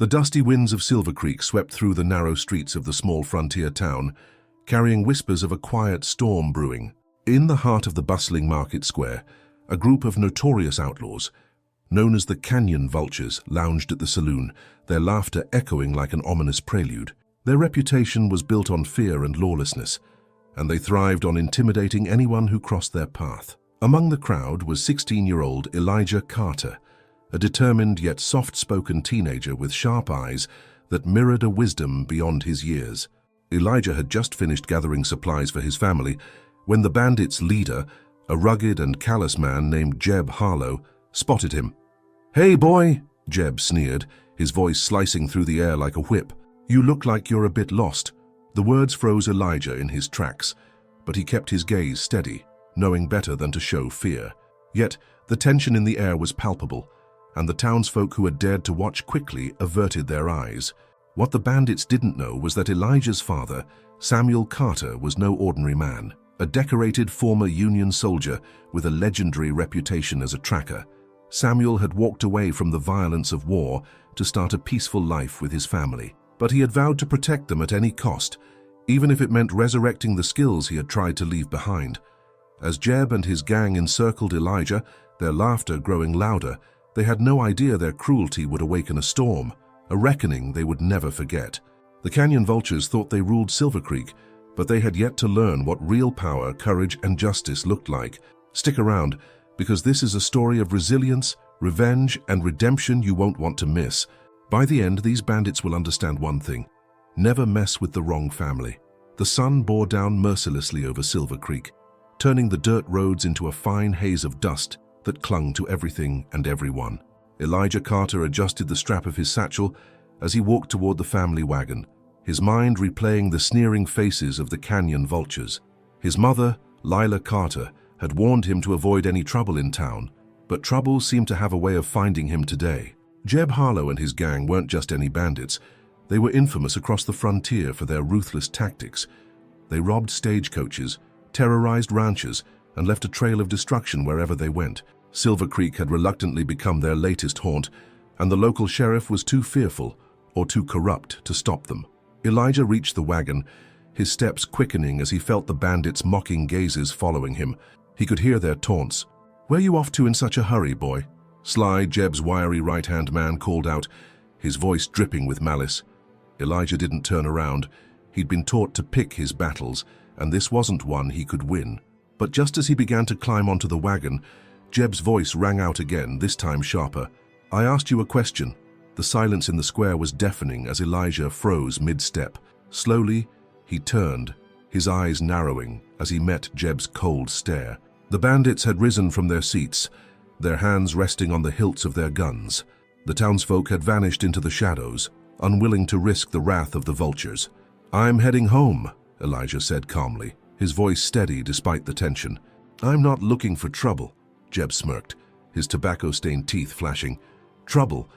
The dusty winds of Silver Creek swept through the narrow streets of the small frontier town, carrying whispers of a quiet storm brewing. In the heart of the bustling market square, a group of notorious outlaws, known as the Canyon Vultures, lounged at the saloon, their laughter echoing like an ominous prelude. Their reputation was built on fear and lawlessness, and they thrived on intimidating anyone who crossed their path. Among the crowd was 16-year-old Elijah Carter, a determined yet soft-spoken teenager with sharp eyes that mirrored a wisdom beyond his years. Elijah had just finished gathering supplies for his family when the bandits' leader, a rugged and callous man named Jeb Harlow, spotted him. "Hey, boy," Jeb sneered, his voice slicing through the air like a whip. "You look like you're a bit lost." The words froze Elijah in his tracks, but he kept his gaze steady, knowing better than to show fear. Yet, the tension in the air was palpable, and the townsfolk who had dared to watch quickly averted their eyes. What the bandits didn't know was that Elijah's father, Samuel Carter, was no ordinary man. A decorated former Union soldier with a legendary reputation as a tracker, Samuel had walked away from the violence of war to start a peaceful life with his family. But he had vowed to protect them at any cost, even if it meant resurrecting the skills he had tried to leave behind. As Jeb and his gang encircled Elijah, their laughter growing louder, they had no idea their cruelty would awaken a storm, a reckoning they would never forget. The Canyon Vultures thought they ruled Silver Creek, but they had yet to learn what real power, courage, and justice looked like. Stick around, because this is a story of resilience, revenge, and redemption you won't want to miss. By the end, these bandits will understand one thing: never mess with the wrong family. The sun bore down mercilessly over Silver Creek, turning the dirt roads into a fine haze of dust that clung to everything and everyone. Elijah Carter adjusted the strap of his satchel as he walked toward the family wagon, his mind replaying the sneering faces of the Canyon Vultures. His mother, Lila Carter, had warned him to avoid any trouble in town, but trouble seemed to have a way of finding him today. Jeb Harlow and his gang weren't just any bandits. They were infamous across the frontier for their ruthless tactics. They robbed stagecoaches, terrorized ranchers, and left a trail of destruction wherever they went. Silver Creek had reluctantly become their latest haunt, and the local sheriff was too fearful or too corrupt to stop them. Elijah reached the wagon, his steps quickening as he felt the bandits' mocking gazes following him. He could hear their taunts. "Where you off to in such a hurry, boy?" Sly, Jeb's wiry right-hand man, called out, his voice dripping with malice. Elijah didn't turn around. He'd been taught to pick his battles, and this wasn't one he could win. But just as he began to climb onto the wagon, Jeb's voice rang out again, this time sharper. "I asked you a question." The silence in the square was deafening as Elijah froze mid-step. Slowly, he turned, his eyes narrowing as he met Jeb's cold stare. The bandits had risen from their seats, their hands resting on the hilts of their guns. The townsfolk had vanished into the shadows, unwilling to risk the wrath of the vultures. "I'm heading home," Elijah said calmly, his voice steady despite the tension. "I'm not looking for trouble," Jeb smirked, his tobacco-stained teeth flashing. "Trouble?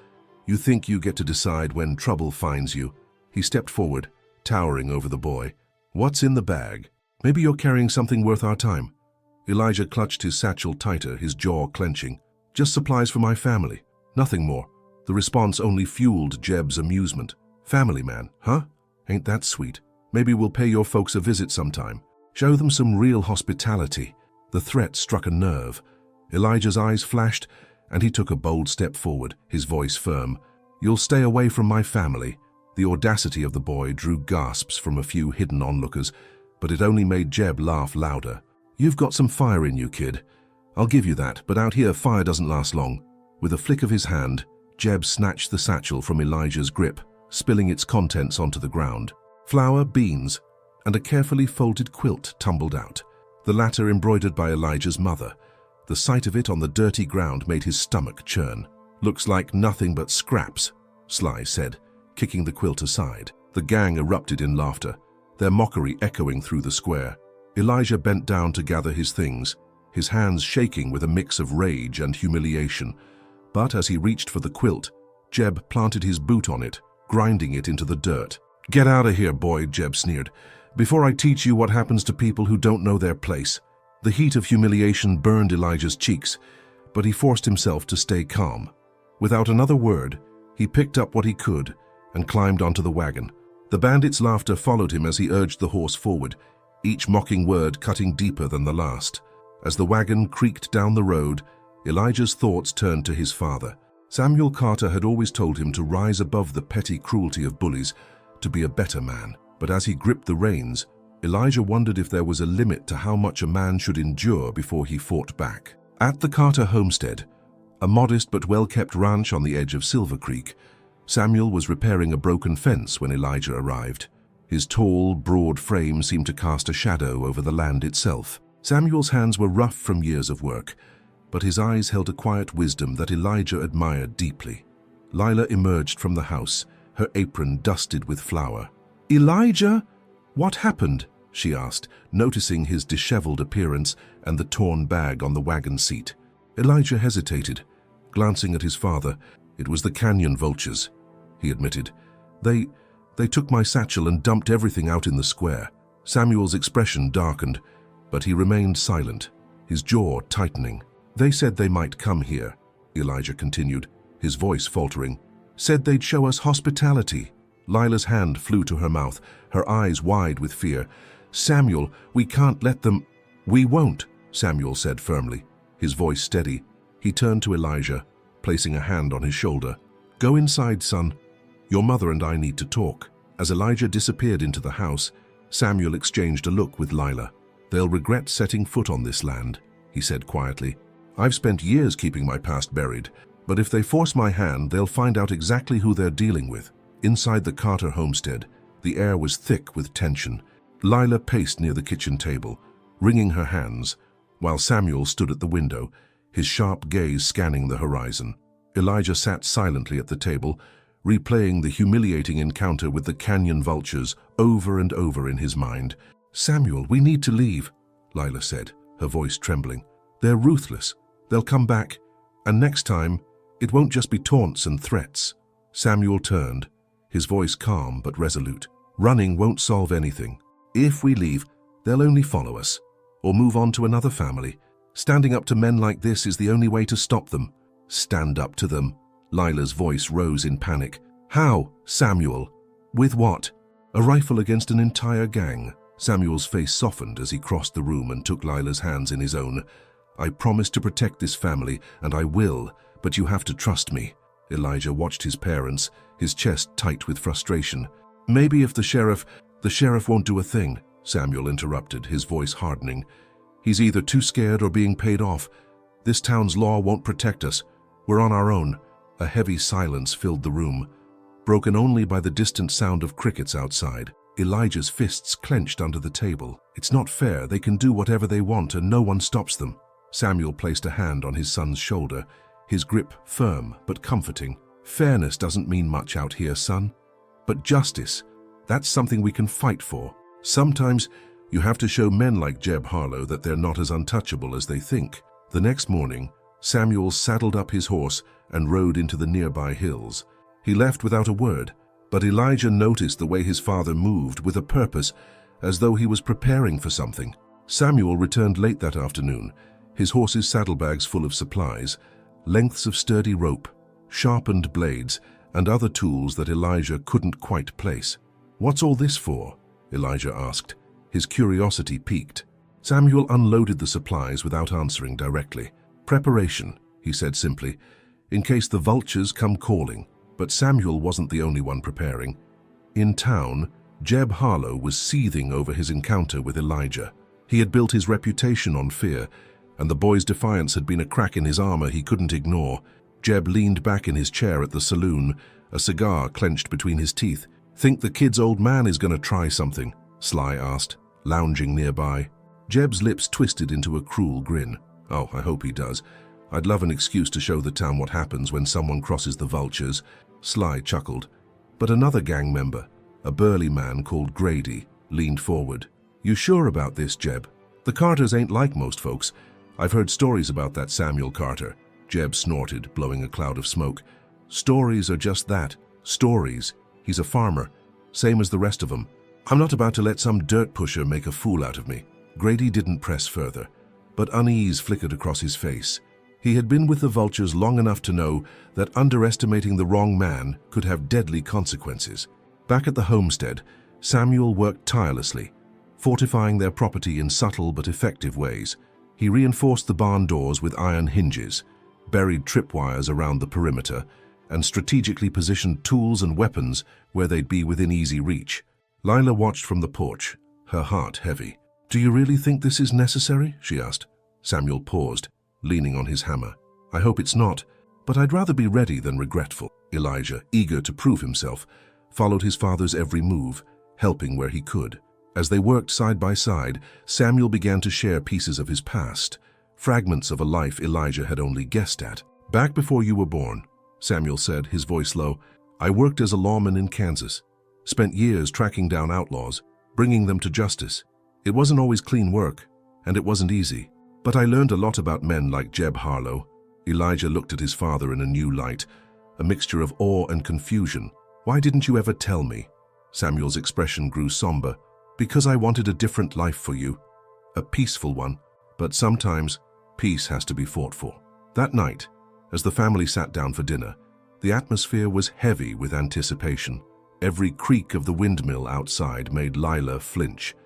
You think you get to decide when trouble finds you?" He stepped forward, towering over the boy. "What's in the bag? Maybe you're carrying something worth our time." Elijah clutched his satchel tighter, his jaw clenching. "Just supplies for my family, nothing more." The response only fueled Jeb's amusement. "Family man, huh? Ain't that sweet? Maybe we'll pay your folks a visit sometime. Show them some real hospitality." The threat struck a nerve. Elijah's eyes flashed, and he took a bold step forward, his voice firm. "You'll stay away from my family." The audacity of the boy drew gasps from a few hidden onlookers, but it only made Jeb laugh louder. "You've got some fire in you, kid. I'll give you that, but out here fire doesn't last long." With a flick of his hand, Jeb snatched the satchel from Elijah's grip, spilling its contents onto the ground. Flour, beans, and a carefully folded quilt tumbled out, the latter embroidered by Elijah's mother. The sight of it on the dirty ground made his stomach churn. "Looks like nothing but scraps," Sly said, kicking the quilt aside. The gang erupted in laughter, their mockery echoing through the square. Elijah bent down to gather his things, his hands shaking with a mix of rage and humiliation. But as he reached for the quilt, Jeb planted his boot on it, grinding it into the dirt. "Get out of here, boy," Jeb sneered, "before I teach you what happens to people who don't know their place." The heat of humiliation burned Elijah's cheeks, but he forced himself to stay calm. Without another word, He picked up what he could and climbed onto the wagon. The bandits' laughter followed him as he urged the horse forward, each mocking word cutting deeper than the last. As the wagon creaked down the road, Elijah's thoughts turned to his father. Samuel Carter had always told him to rise above the petty cruelty of bullies, to be a better man. But as he gripped the reins, Elijah wondered if there was a limit to how much a man should endure before he fought back. At the Carter homestead, a modest but well-kept ranch on the edge of Silver Creek, Samuel was repairing a broken fence when Elijah arrived. His tall, broad frame seemed to cast a shadow over the land itself. Samuel's hands were rough from years of work, but his eyes held a quiet wisdom that Elijah admired deeply. Lila emerged from the house, her apron dusted with flour. "Elijah, what happened?" she asked, noticing his disheveled appearance and the torn bag on the wagon seat. Elijah hesitated, glancing at his father. "It was the canyon vultures," he admitted. They took my satchel and dumped everything out in the square." Samuel's expression darkened, but he remained silent, his jaw tightening. "They said they might come here," Elijah continued, his voice faltering. "Said they'd show us hospitality." Lila's hand flew to her mouth, her eyes wide with fear. "Samuel, we can't let them—" "We won't," Samuel said firmly, his voice steady. He turned to Elijah, placing a hand on his shoulder. "Go inside, son. Your mother and I need to talk." As Elijah disappeared into the house, Samuel exchanged a look with Lila. "They'll regret setting foot on this land," he said quietly. "I've spent years keeping my past buried, but if they force my hand, they'll find out exactly who they're dealing with." Inside the Carter homestead, the air was thick with tension. Lila paced near the kitchen table, wringing her hands, while Samuel stood at the window, his sharp gaze scanning the horizon. Elijah sat silently at the table, replaying the humiliating encounter with the canyon vultures over and over in his mind. "Samuel, we need to leave," Lila said, her voice trembling. "They're ruthless. They'll come back, and next time, it won't just be taunts and threats." Samuel turned, his voice calm but resolute. "Running won't solve anything. If we leave, they'll only follow us, or move on to another family. Standing up to men like this is the only way to stop them." "Stand up to them?" Lila's voice rose in panic. "How, Samuel? With what? A rifle against an entire gang?" Samuel's face softened as he crossed the room and took Lila's hands in his own. "I promise to protect this family, and I will, but you have to trust me." Elijah watched his parents, his chest tight with frustration. "Maybe if the sheriff won't do a thing," Samuel interrupted, his voice hardening. "He's either too scared or being paid off. This town's law won't protect us. We're on our own." A heavy silence filled the room, broken only by the distant sound of crickets outside. Elijah's fists clenched under the table. "It's not fair. They can do whatever they want and no one stops them." Samuel placed a hand on his son's shoulder, his grip firm but comforting. "Fairness doesn't mean much out here, son. But justice, that's something we can fight for. Sometimes you have to show men like Jeb Harlow that they're not as untouchable as they think." The next morning, Samuel saddled up his horse and rode into the nearby hills. He left without a word, but Elijah noticed the way his father moved with a purpose, as though he was preparing for something. Samuel returned late that afternoon, his horse's saddlebags full of supplies, lengths of sturdy rope, sharpened blades, and other tools that Elijah couldn't quite place. "What's all this for?" Elijah asked, his curiosity piqued. Samuel unloaded the supplies without answering directly. "Preparation," he said simply, "in case the vultures come calling." But Samuel wasn't the only one preparing. In town, Jeb Harlow was seething over his encounter with Elijah. He had built his reputation on fear, and the boy's defiance had been a crack in his armor he couldn't ignore. Jeb leaned back in his chair at the saloon, a cigar clenched between his teeth. "Think the kid's old man is going to try something?" Sly asked, lounging nearby. Jeb's lips twisted into a cruel grin. "Oh, I hope he does. I'd love an excuse to show the town what happens when someone crosses the vultures." Sly chuckled. But another gang member, a burly man called Grady, leaned forward. "You sure about this, Jeb? The Carters ain't like most folks. I've heard stories about that Samuel Carter." Jeb snorted, blowing a cloud of smoke. "Stories are just that, stories. He's a farmer, same as the rest of them. I'm not about to let some dirt pusher make a fool out of me." Grady didn't press further, but unease flickered across his face. He had been with the vultures long enough to know that underestimating the wrong man could have deadly consequences. Back at the homestead, Samuel worked tirelessly, fortifying their property in subtle but effective ways. He reinforced the barn doors with iron hinges, buried tripwires around the perimeter, and strategically positioned tools and weapons where they'd be within easy reach. Lila watched from the porch, her heart heavy. "Do you really think this is necessary?" she asked. Samuel paused, leaning on his hammer. "I hope it's not, but I'd rather be ready than regretful." Elijah, eager to prove himself, followed his father's every move, helping where he could. As they worked side by side, Samuel began to share pieces of his past, fragments of a life Elijah had only guessed at. "Back before you were born," Samuel said, his voice low, "I worked as a lawman in Kansas. Spent years tracking down outlaws, bringing them to justice. It wasn't always clean work, and it wasn't easy. But I learned a lot about men like Jeb Harlow." Elijah looked at his father in a new light, a mixture of awe and confusion. "Why didn't you ever tell me?" Samuel's expression grew somber. "Because I wanted a different life for you, a peaceful one. But sometimes, peace has to be fought for." That night, as the family sat down for dinner, the atmosphere was heavy with anticipation. Every creak of the windmill outside made Lila flinch,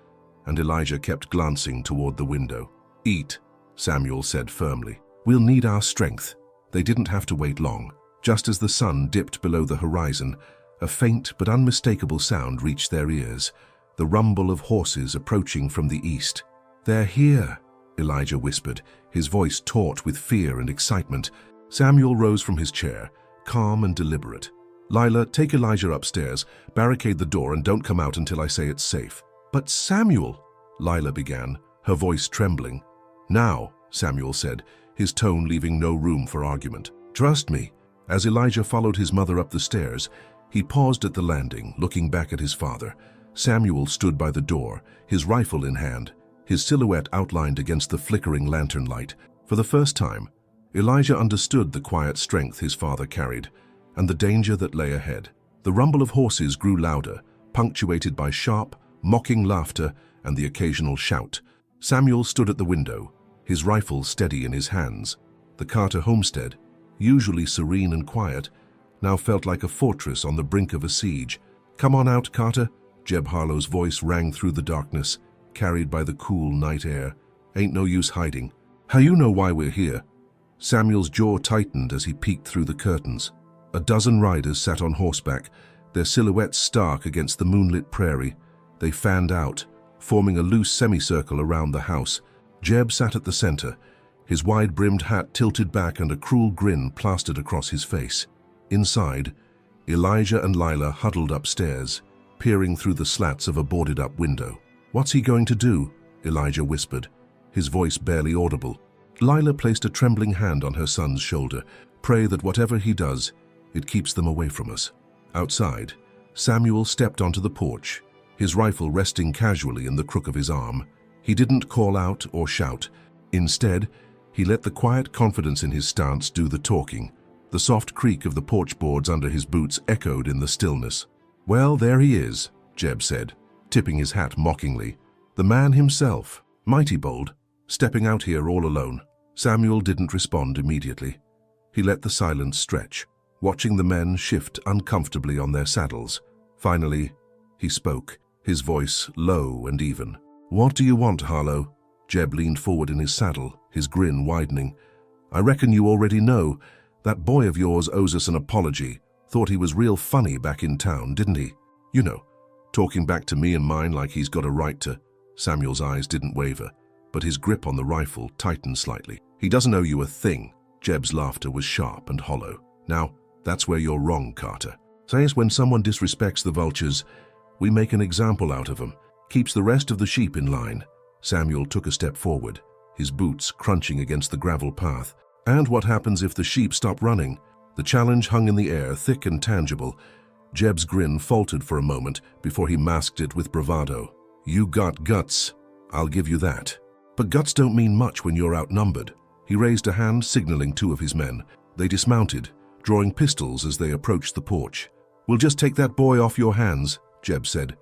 and Elijah kept glancing toward the window. "Eat," Samuel said firmly. "We'll need our strength." They didn't have to wait long. Just as the sun dipped below the horizon, a faint but unmistakable sound reached their ears, the rumble of horses approaching from the east. "They're here," Elijah whispered, his voice taut with fear and excitement. Samuel rose from his chair, calm and deliberate. "Lila, take Elijah upstairs, barricade the door, and don't come out until I say it's safe." "But Samuel," Lila began, her voice trembling. "Now," Samuel said, his tone leaving no room for argument. "Trust me." As Elijah followed his mother up the stairs, he paused at the landing, looking back at his father. Samuel stood by the door, his rifle in hand, his silhouette outlined against the flickering lantern light. For the first time, Elijah understood the quiet strength his father carried, and the danger that lay ahead. The rumble of horses grew louder, punctuated by sharp, mocking laughter and the occasional shout. Samuel stood at the window, his rifle steady in his hands. The Carter homestead, usually serene and quiet, now felt like a fortress on the brink of a siege. "Come on out, Carter," Jeb Harlow's voice rang through the darkness, carried by the cool night air. "Ain't no use hiding. How you know why we're here?" Samuel's jaw tightened as he peeked through the curtains. A dozen riders sat on horseback, their silhouettes stark against the moonlit prairie. They fanned out, forming a loose semicircle around the house. Jeb sat at the center, his wide-brimmed hat tilted back and a cruel grin plastered across his face. Inside, Elijah and Lila huddled upstairs, peering through the slats of a boarded-up window. "What's he going to do?" Elijah whispered, his voice barely audible. Lila placed a trembling hand on her son's shoulder. "Pray that whatever he does, it keeps them away from us." Outside, Samuel stepped onto the porch, his rifle resting casually in the crook of his arm. He didn't call out or shout. Instead, he let the quiet confidence in his stance do the talking. The soft creak of the porch boards under his boots echoed in the stillness. "Well, there he is," Jeb said, tipping his hat mockingly. "The man himself, mighty bold, stepping out here all alone." Samuel didn't respond immediately. He let the silence stretch, watching the men shift uncomfortably on their saddles. Finally, he spoke, his voice low and even. "What do you want, Harlow?" Jeb leaned forward in his saddle, his grin widening. "I reckon you already know. That boy of yours owes us an apology. Thought he was real funny back in town, didn't he? You know, talking back to me and mine like he's got a right to." Samuel's eyes didn't waver, but his grip on the rifle tightened slightly. "He doesn't owe you a thing." Jeb's laughter was sharp and hollow. "Now, that's where you're wrong, Carter. Says when someone disrespects the vultures, we make an example out of them. Keeps the rest of the sheep in line." Samuel took a step forward, his boots crunching against the gravel path. "And what happens if the sheep stop running?" The challenge hung in the air, thick and tangible. Jeb's grin faltered for a moment before he masked it with bravado. "You got guts, I'll give you that. But guts don't mean much when you're outnumbered." He raised a hand, signaling two of his men. They dismounted, drawing pistols as they approached the porch. "We'll just take that boy off your hands," Jeb said.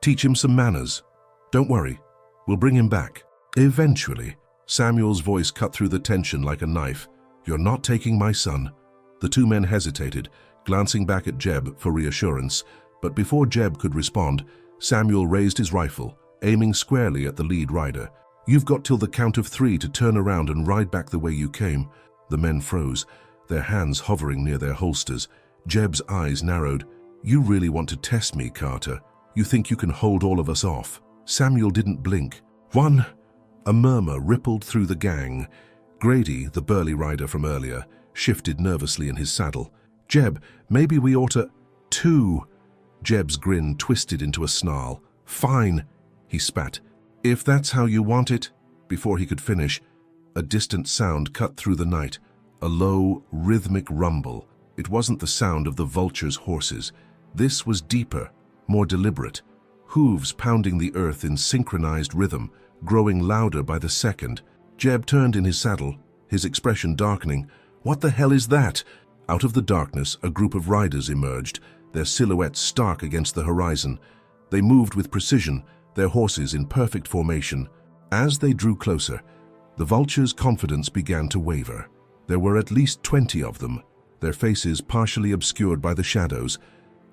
"Teach him some manners. Don't worry, we'll bring him back." "Eventually," Samuel's voice cut through the tension like a knife. "You're not taking my son." The two men hesitated, glancing back at Jeb for reassurance, but before Jeb could respond, Samuel raised his rifle, aiming squarely at the lead rider. "You've got till the count of 3 to turn around and ride back the way you came." The men froze, their hands hovering near their holsters. Jeb's eyes narrowed. "You really want to test me, Carter? You think you can hold all of us off?" Samuel didn't blink. "1!" A murmur rippled through the gang. Grady, the burly rider from earlier, shifted nervously in his saddle. "Jeb, maybe we ought to—" "2!" Jeb's grin twisted into a snarl. "Fine," he spat. "If that's how you want it." Before he could finish, a distant sound cut through the night, a low, rhythmic rumble. It wasn't the sound of the vulture's horses. This was deeper, more deliberate. Hooves pounding the earth in synchronized rhythm, growing louder by the second. Jeb turned in his saddle, his expression darkening. "What the hell is that?" Out of the darkness, a group of riders emerged, their silhouettes stark against the horizon. They moved with precision, their horses in perfect formation. As they drew closer, the vulture's confidence began to waver. There were at least 20 of them, their faces partially obscured by the shadows,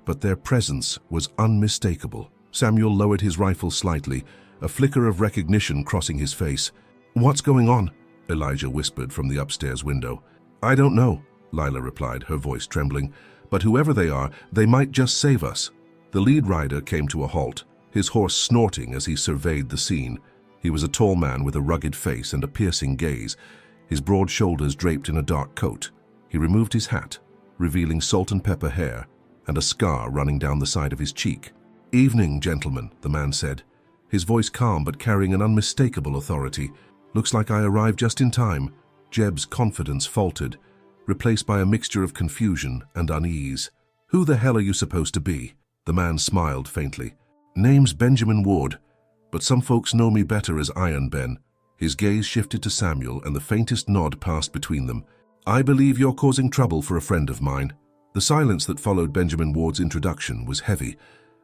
but their presence was unmistakable. Samuel lowered his rifle slightly, a flicker of recognition crossing his face. "What's going on?" Elijah whispered from the upstairs window. "I don't know," Lila replied, her voice trembling. "But whoever they are, they might just save us." The lead rider came to a halt, his horse snorting as he surveyed the scene. He was a tall man with a rugged face and a piercing gaze, his broad shoulders draped in a dark coat. He removed his hat, revealing salt and pepper hair and a scar running down the side of his cheek. "Evening, gentlemen," the man said, his voice calm but carrying an unmistakable authority. "Looks like I arrived just in time." Jeb's confidence faltered, replaced by a mixture of confusion and unease. "Who the hell are you supposed to be?" The man smiled faintly. "Name's Benjamin Ward, but some folks know me better as Iron Ben." His gaze shifted to Samuel and the faintest nod passed between them. "I believe you're causing trouble for a friend of mine." The silence that followed Benjamin Ward's introduction was heavy,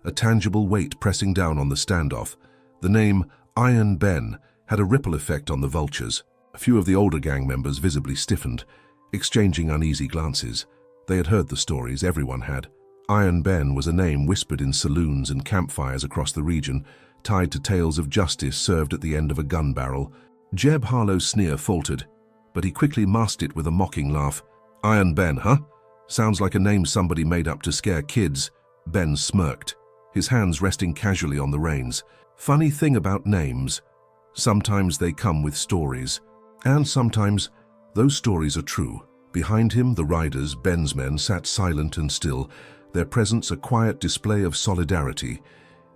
a tangible weight pressing down on the standoff. The name Iron Ben had a ripple effect on the vultures. A few of the older gang members visibly stiffened, exchanging uneasy glances. They had heard the stories, everyone had. Iron Ben was a name whispered in saloons and campfires across the region, tied to tales of justice served at the end of a gun barrel. Jeb Harlow's sneer faltered, but he quickly masked it with a mocking laugh. "Iron Ben, huh? Sounds like a name somebody made up to scare kids." Ben smirked, his hands resting casually on the reins. "Funny thing about names, sometimes they come with stories, and sometimes those stories are true." Behind him, the riders, Ben's men, sat silent and still, their presence a quiet display of solidarity.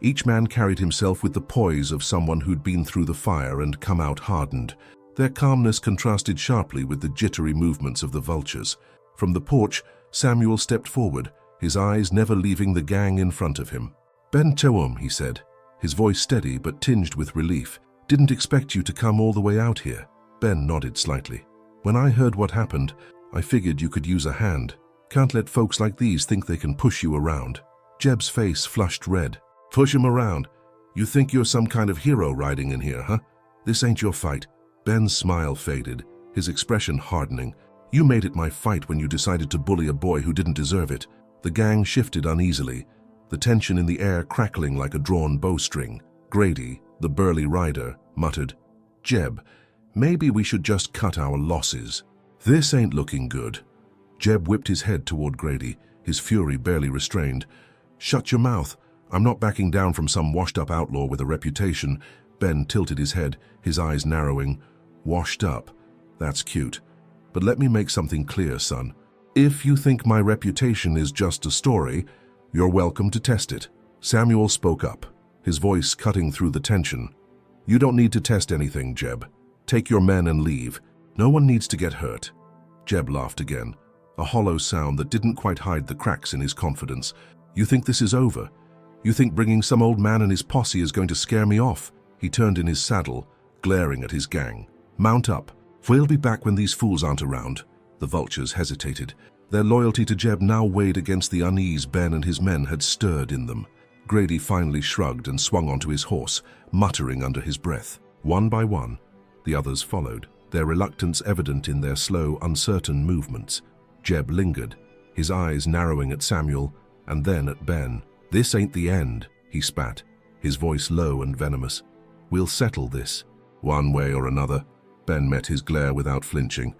Each man carried himself with the poise of someone who'd been through the fire and come out hardened. Their calmness contrasted sharply with the jittery movements of the vultures. From the porch, Samuel stepped forward, his eyes never leaving the gang in front of him. "Ben Chewum," he said, his voice steady but tinged with relief. "Didn't expect you to come all the way out here." Ben nodded slightly. "When I heard what happened, I figured you could use a hand. Can't let folks like these think they can push you around." Jeb's face flushed red. "Push him around? You think you're some kind of hero riding in here, huh? This ain't your fight." Ben's smile faded, his expression hardening. "You made it my fight when you decided to bully a boy who didn't deserve it." The gang shifted uneasily, the tension in the air crackling like a drawn bowstring. Grady, the burly rider, muttered, "Jeb, maybe we should just cut our losses. This ain't looking good." Jeb whipped his head toward Grady, his fury barely restrained. "Shut your mouth. I'm not backing down from some washed-up outlaw with a reputation." Ben tilted his head, his eyes narrowing. "Washed up? That's cute. But let me make something clear, son. If you think my reputation is just a story, you're welcome to test it." Samuel spoke up, his voice cutting through the tension. "You don't need to test anything, Jeb. Take your men and leave. No one needs to get hurt." Jeb laughed again, a hollow sound that didn't quite hide the cracks in his confidence. "You think this is over? You think bringing some old man and his posse is going to scare me off?" He turned in his saddle, glaring at his gang. "Mount up. We'll be back when these fools aren't around." The vultures hesitated. Their loyalty to Jeb now weighed against the unease Ben and his men had stirred in them. Grady finally shrugged and swung onto his horse, muttering under his breath. One by one, the others followed. their reluctance evident in their slow, uncertain movements. Jeb lingered, his eyes narrowing at Samuel and then at Ben. "This ain't the end," he spat, his voice low and venomous. "We'll settle this, one way or another." Ben met his glare without flinching.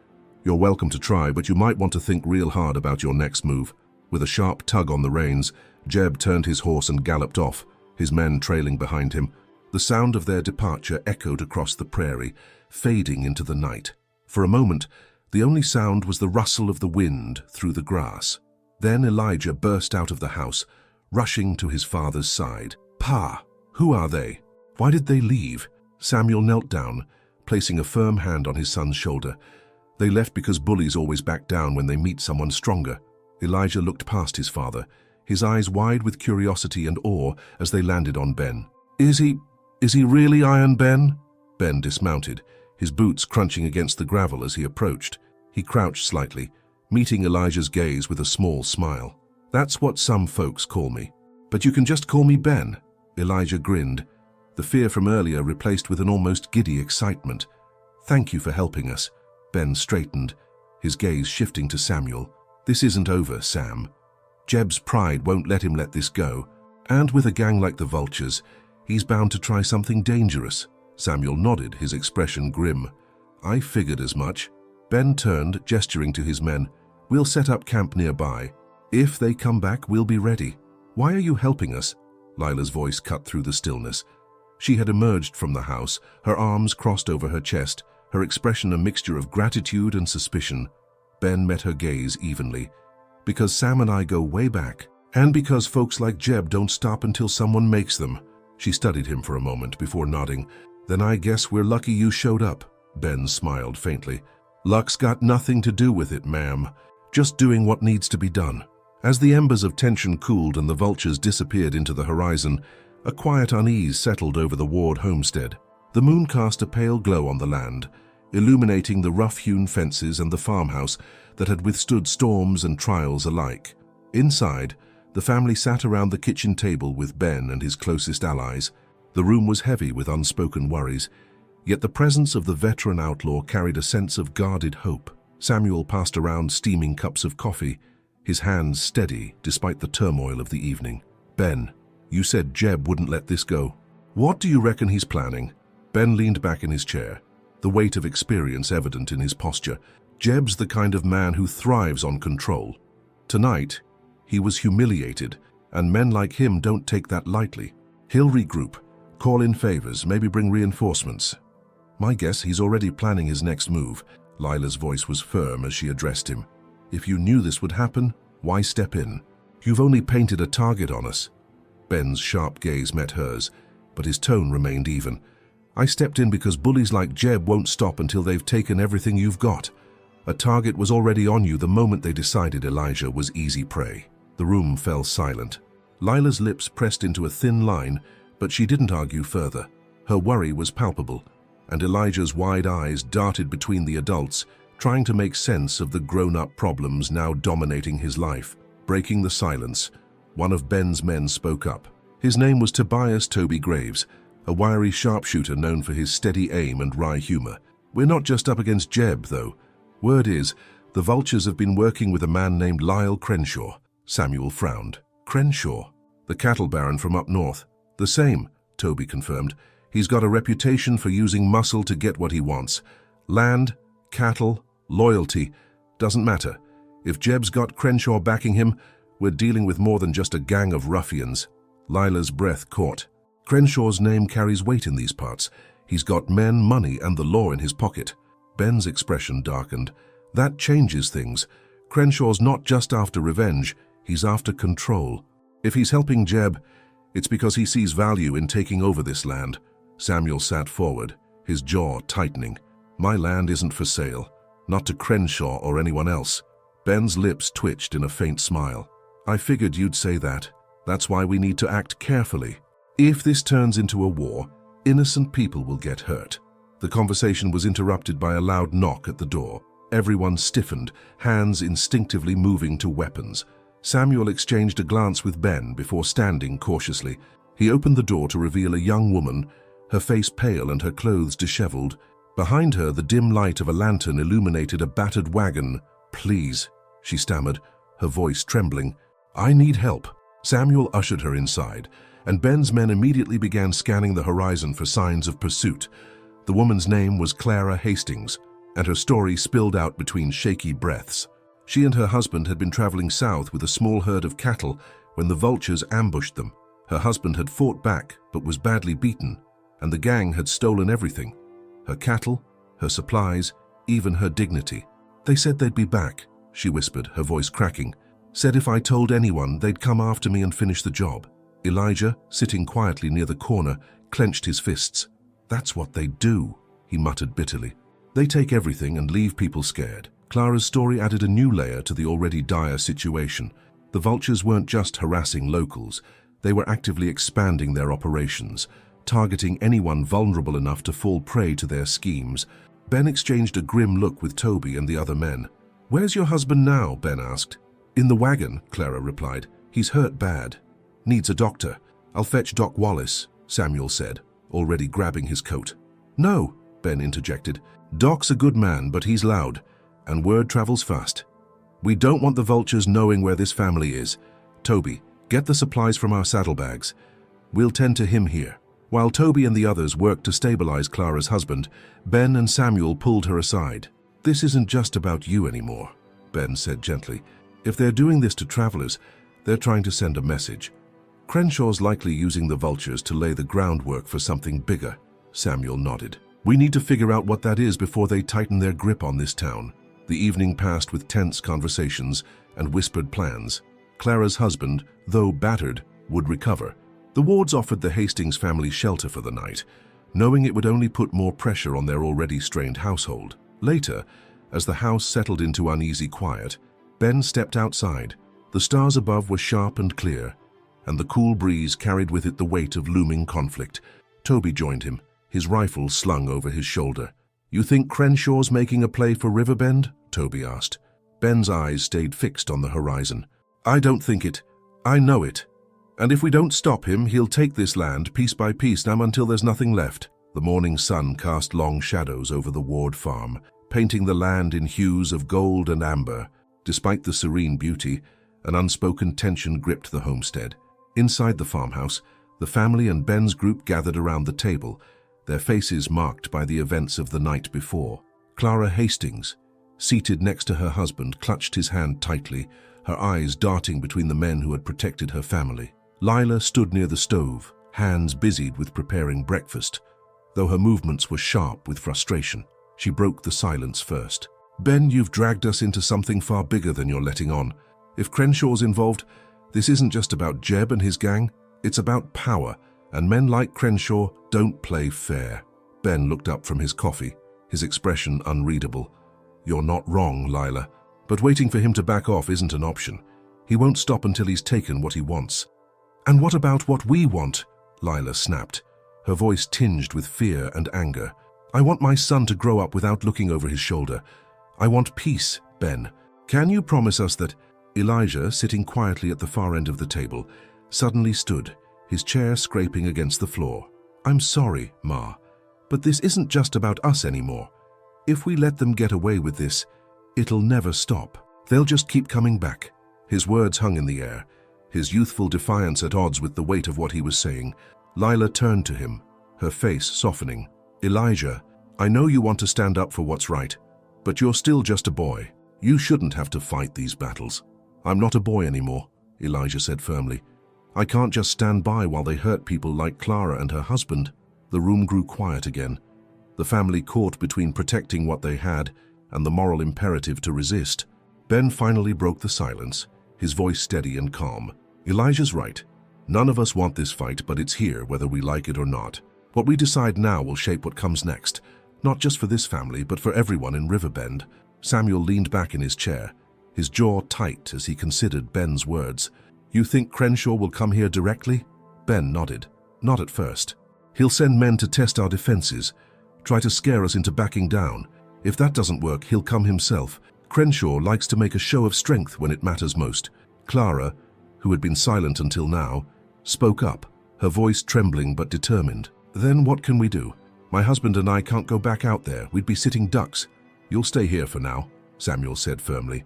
"You're welcome to try, but you might want to think real hard about your next move." With a sharp tug on the reins, Jeb turned his horse and galloped off, his men trailing behind him. The sound of their departure echoed across the prairie, fading into the night. For a moment, the only sound was the rustle of the wind through the grass. Then Elijah burst out of the house, rushing to his father's side. "Pa, who are they? Why did they leave?" Samuel knelt down, placing a firm hand on his son's shoulder. "They left because bullies always back down when they meet someone stronger." Elijah looked past his father, his eyes wide with curiosity and awe as they landed on Ben. Is he really Iron Ben?" Ben dismounted, his boots crunching against the gravel as he approached. He crouched slightly, meeting Elijah's gaze with a small smile. "That's what some folks call me. But you can just call me Ben." Elijah grinned, the fear from earlier replaced with an almost giddy excitement. "Thank you for helping us." Ben straightened, his gaze shifting to Samuel. "This isn't over, Sam. Jeb's pride won't let him let this go. And with a gang like the Vultures, he's bound to try something dangerous." Samuel nodded, his expression grim. "I figured as much." Ben turned, gesturing to his men. "We'll set up camp nearby. If they come back, we'll be ready." "Why are you helping us?" Lila's voice cut through the stillness. She had emerged from the house, her arms crossed over her chest, her expression a mixture of gratitude and suspicion. Ben met her gaze evenly. "Because Sam and I go way back, and because folks like Jeb don't stop until someone makes them." She studied him for a moment before nodding. "Then I guess we're lucky you showed up." Ben smiled faintly. "Luck's got nothing to do with it, ma'am. Just doing what needs to be done." As the embers of tension cooled and the Vultures disappeared into the horizon, a quiet unease settled over the Ward homestead. The moon cast a pale glow on the land, illuminating the rough-hewn fences and the farmhouse that had withstood storms and trials alike. Inside, the family sat around the kitchen table with Ben and his closest allies. The room was heavy with unspoken worries, yet the presence of the veteran outlaw carried a sense of guarded hope. Samuel passed around steaming cups of coffee, his hands steady despite the turmoil of the evening. "Ben, you said Jeb wouldn't let this go. What do you reckon he's planning?" Ben leaned back in his chair, the weight of experience evident in his posture. Jeb's the kind of man who thrives on control. Tonight, he was humiliated, and men like him don't take that lightly. He'll regroup, call in favors, maybe bring reinforcements. My guess he's already planning his next move. Lila's voice was firm as she addressed him. "If you knew this would happen, why step in? You've only painted a target on us." Ben's sharp gaze met hers, but his tone remained even. "I stepped in because bullies like Jeb won't stop until they've taken everything you've got. A target was already on you the moment they decided Elijah was easy prey." The room fell silent. Lila's lips pressed into a thin line, but she didn't argue further. Her worry was palpable, and Elijah's wide eyes darted between the adults, trying to make sense of the grown-up problems now dominating his life. Breaking the silence, one of Ben's men spoke up. His name was Tobias "Toby" Graves, a wiry sharpshooter known for his steady aim and wry humor. "We're not just up against Jeb, though. Word is, the Vultures have been working with a man named Lyle Crenshaw." Samuel frowned. "Crenshaw? The cattle baron from up north?" "The same," Toby confirmed. "He's got a reputation for using muscle to get what he wants. Land, cattle, loyalty, doesn't matter. If Jeb's got Crenshaw backing him, we're dealing with more than just a gang of ruffians." Lila's breath caught. "Crenshaw's name carries weight in these parts. He's got men, money, and the law in his pocket." Ben's expression darkened. "That changes things. Crenshaw's not just after revenge, he's after control. If he's helping Jeb, it's because he sees value in taking over this land." Samuel sat forward, his jaw tightening. "My land isn't for sale, not to Crenshaw or anyone else." Ben's lips twitched in a faint smile. "I figured you'd say that. That's why we need to act carefully. If this turns into a war, innocent people will get hurt." The conversation was interrupted by a loud knock at the door. Everyone stiffened, hands instinctively moving to weapons. Samuel exchanged a glance with Ben before standing cautiously. He opened the door to reveal a young woman, her face pale and her clothes disheveled. Behind her, the dim light of a lantern illuminated a battered wagon. "Please," she stammered, her voice trembling. "I need help." Samuel ushered her inside, and Ben's men immediately began scanning the horizon for signs of pursuit. The woman's name was Clara Hastings, and her story spilled out between shaky breaths. She and her husband had been traveling south with a small herd of cattle when the vultures ambushed them. Her husband had fought back but was badly beaten, and the gang had stolen everything: her cattle, her supplies, even her dignity. "They said they'd be back," she whispered, her voice cracking. "Said if I told anyone, they'd come after me and finish the job." Elijah, sitting quietly near the corner, clenched his fists. "That's what they do," he muttered bitterly. "They take everything and leave people scared." Clara's story added a new layer to the already dire situation. The vultures weren't just harassing locals. They were actively expanding their operations, targeting anyone vulnerable enough to fall prey to their schemes. Ben exchanged a grim look with Toby and the other men. "Where's your husband now?" Ben asked. "In the wagon," Clara replied. "He's hurt bad. Needs a doctor." "I'll fetch Doc Wallace," Samuel said, already grabbing his coat. "No," Ben interjected. "Doc's a good man, but he's loud, and word travels fast. We don't want the vultures knowing where this family is. Toby, get the supplies from our saddlebags. We'll tend to him here." While Toby and the others worked to stabilize Clara's husband, Ben and Samuel pulled her aside. "This isn't just about you anymore," Ben said gently. "If they're doing this to travelers, they're trying to send a message. Crenshaw's likely using the vultures to lay the groundwork for something bigger." Samuel nodded. "We need to figure out what that is before they tighten their grip on this town." The evening passed with tense conversations and whispered plans. Clara's husband, though battered, would recover. The Wards offered the Hastings family shelter for the night, knowing it would only put more pressure on their already strained household. Later, as the house settled into uneasy quiet, Ben stepped outside. The stars above were sharp and clear, and the cool breeze carried with it the weight of looming conflict. Toby joined him, his rifle slung over his shoulder. "You think Crenshaw's making a play for Riverbend?" Toby asked. Ben's eyes stayed fixed on the horizon. "I don't think it. I know it. And if we don't stop him, he'll take this land piece by piece now until there's nothing left." The morning sun cast long shadows over the Ward farm, painting the land in hues of gold and amber. Despite the serene beauty, an unspoken tension gripped the homestead. Inside the farmhouse, the family and Ben's group gathered around the table, their faces marked by the events of the night before. Clara Hastings, seated next to her husband, clutched his hand tightly, her eyes darting between the men who had protected her family. Lila stood near the stove, hands busied with preparing breakfast, though her movements were sharp with frustration. She broke the silence first. "Ben, you've dragged us into something far bigger than you're letting on. If Crenshaw's involved, this isn't just about Jeb and his gang, it's about power, and men like Crenshaw don't play fair." Ben looked up from his coffee, his expression unreadable. "You're not wrong, Lila, but waiting for him to back off isn't an option. He won't stop until he's taken what he wants." "And what about what we want?" Lila snapped, her voice tinged with fear and anger. "I want my son to grow up without looking over his shoulder. I want peace, Ben. Can you promise us that—" Elijah, sitting quietly at the far end of the table, suddenly stood, his chair scraping against the floor. "I'm sorry, Ma, but this isn't just about us anymore. If we let them get away with this, it'll never stop. They'll just keep coming back." His words hung in the air, his youthful defiance at odds with the weight of what he was saying. Lila turned to him, her face softening. "Elijah, I know you want to stand up for what's right, but you're still just a boy. You shouldn't have to fight these battles." "I'm not a boy anymore," Elijah said firmly. "I can't just stand by while they hurt people like Clara and her husband." The room grew quiet again, the family caught between protecting what they had and the moral imperative to resist. Ben finally broke the silence, his voice steady and calm. "Elijah's right. None of us want this fight, but it's here whether we like it or not. What we decide now will shape what comes next, not just for this family, but for everyone in Riverbend." Samuel leaned back in his chair, his jaw tight as he considered Ben's words. "You think Crenshaw will come here directly?" Ben nodded. "Not at first. He'll send men to test our defenses, try to scare us into backing down. If that doesn't work, he'll come himself. Crenshaw likes to make a show of strength when it matters most." Clara, who had been silent until now, spoke up, her voice trembling but determined. "Then what can we do?" My husband and I can't go back out there. We'd be sitting ducks. You'll stay here for now, Samuel said firmly.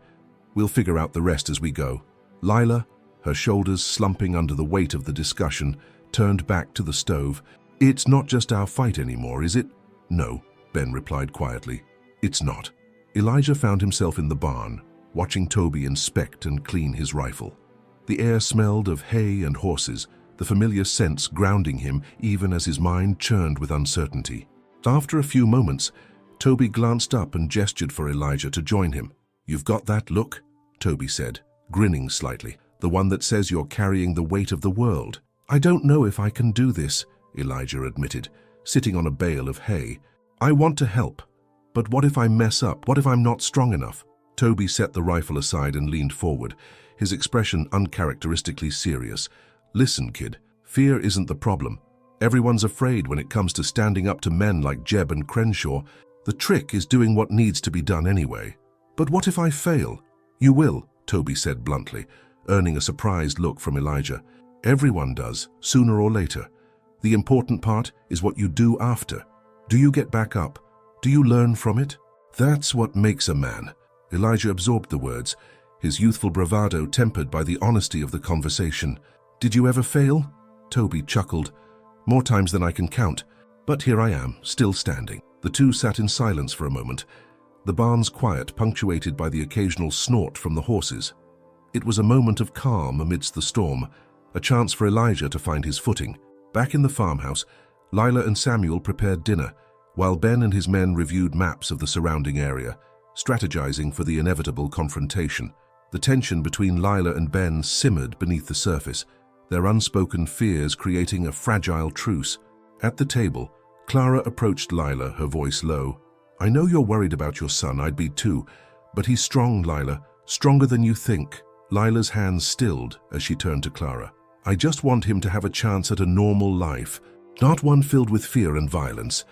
We'll figure out the rest as we go. Lila, her shoulders slumping under the weight of the discussion, turned back to the stove. It's not just our fight anymore, is it? No, Ben replied quietly. It's not. Elijah found himself in the barn, watching Toby inspect and clean his rifle. The air smelled of hay and horses, the familiar scents grounding him even as his mind churned with uncertainty. After a few moments, Toby glanced up and gestured for Elijah to join him. You've got that look, Toby said, grinning slightly, the one that says you're carrying the weight of the world. I don't know if I can do this, Elijah admitted, sitting on a bale of hay. I want to help, but what if I mess up? What if I'm not strong enough? Toby set the rifle aside and leaned forward, his expression uncharacteristically serious. Listen, kid, fear isn't the problem. Everyone's afraid when it comes to standing up to men like Jeb and Crenshaw. The trick is doing what needs to be done anyway. But what if I fail? You will, Toby said bluntly, earning a surprised look from Elijah. Everyone does, sooner or later. The important part is what you do after. Do you get back up? Do you learn from it? That's what makes a man. Elijah absorbed the words, his youthful bravado tempered by the honesty of the conversation. Did you ever fail? Toby chuckled. More times than I can count, but here I am, still standing. The two sat in silence for a moment, the barn's quiet punctuated by the occasional snort from the horses. It was a moment of calm amidst the storm, a chance for Elijah to find his footing. Back in the farmhouse, Lila and Samuel prepared dinner, while Ben and his men reviewed maps of the surrounding area, strategizing for the inevitable confrontation. The tension between Lila and Ben simmered beneath the surface, their unspoken fears creating a fragile truce. At the table, Clara approached Lila, her voice low. I know you're worried about your son, I'd be too, but he's strong, Lila, stronger than you think. Lila's hands stilled as she turned to Clara. I just want him to have a chance at a normal life, not one filled with fear and violence.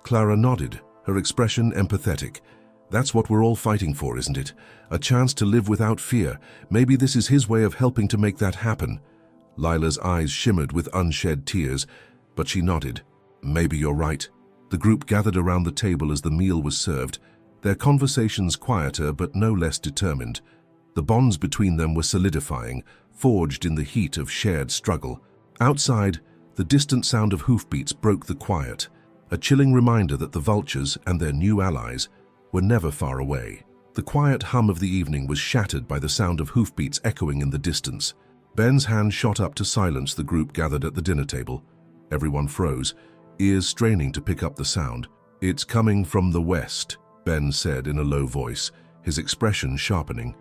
Clara nodded, her expression empathetic. That's what we're all fighting for, isn't it? A chance to live without fear. Maybe this is his way of helping to make that happen. Lila's eyes shimmered with unshed tears, but she nodded. Maybe you're right. The group gathered around the table as the meal was served, their conversations quieter but no less determined. The bonds between them were solidifying, forged in the heat of shared struggle. Outside, the distant sound of hoofbeats broke the quiet, a chilling reminder that the vultures and their new allies were never far away. The quiet hum of the evening was shattered by the sound of hoofbeats echoing in the distance. Ben's hand shot up to silence the group gathered at the dinner table. Everyone froze, ears straining to pick up the sound. It's coming from the west, Ben said in a low voice, his expression sharpening.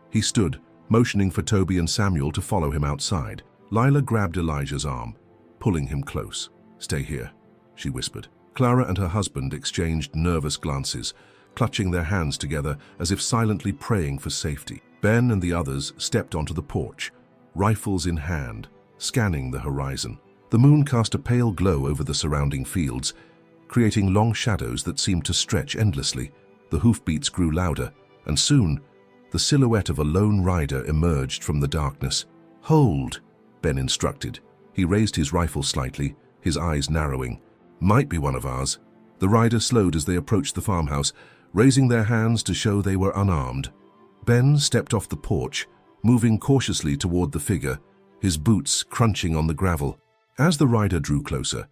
He stood, motioning for Toby and Samuel to follow him outside. Lila grabbed Elijah's arm, pulling him close. Stay here, she whispered. Clara and her husband exchanged nervous glances, clutching their hands together as if silently praying for safety. Ben and the others stepped onto the porch, rifles in hand, scanning the horizon. The moon cast a pale glow over the surrounding fields, creating long shadows that seemed to stretch endlessly. The hoofbeats grew louder, and soon, the silhouette of a lone rider emerged from the darkness. Hold, Ben instructed. He raised his rifle slightly, his eyes narrowing. Might be one of ours. The rider slowed as they approached the farmhouse, raising their hands to show they were unarmed. Ben stepped off the porch, moving cautiously toward the figure, his boots crunching on the gravel. As the rider drew closer,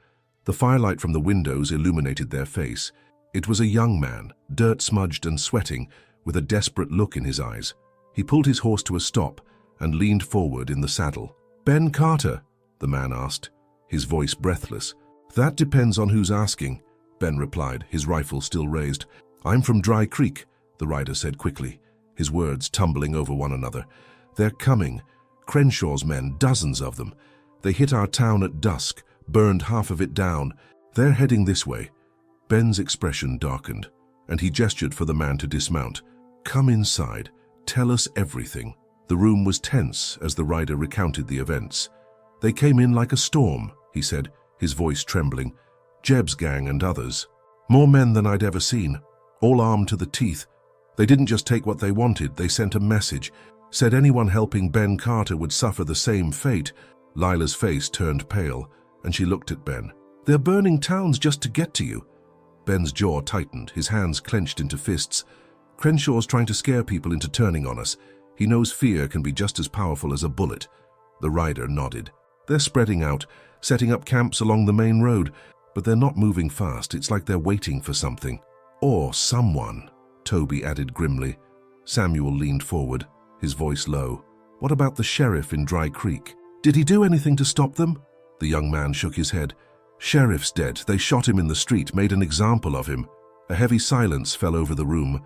the firelight from the windows illuminated their face. It was a young man, dirt-smudged and sweating, with a desperate look in his eyes. He pulled his horse to a stop and leaned forward in the saddle. Ben Carter, the man asked, his voice breathless. That depends on who's asking, Ben replied, his rifle still raised. I'm from Dry Creek, the rider said quickly, his words tumbling over one another. They're coming. Crenshaw's men, dozens of them. They hit our town at dusk, burned half of it down. They're heading this way. Ben's expression darkened, and he gestured for the man to dismount. Come inside. Tell us everything. The room was tense as the rider recounted the events. They came in like a storm, he said, his voice trembling. Jeb's gang and others. More men than I'd ever seen, all armed to the teeth. They didn't just take what they wanted, they sent a message. Said anyone helping Ben Carter would suffer the same fate. Lila's face turned pale, and she looked at Ben. They're burning towns just to get to you. Ben's jaw tightened, his hands clenched into fists. Crenshaw's trying to scare people into turning on us. He knows fear can be just as powerful as a bullet. The rider nodded. They're spreading out, setting up camps along the main road, but they're not moving fast. It's like they're waiting for something. Or someone, Toby added grimly. Samuel leaned forward, his voice low. What about the sheriff in Dry Creek? Did he do anything to stop them? The young man shook his head. Sheriff's dead. They shot him in the street, made an example of him. A heavy silence fell over the room.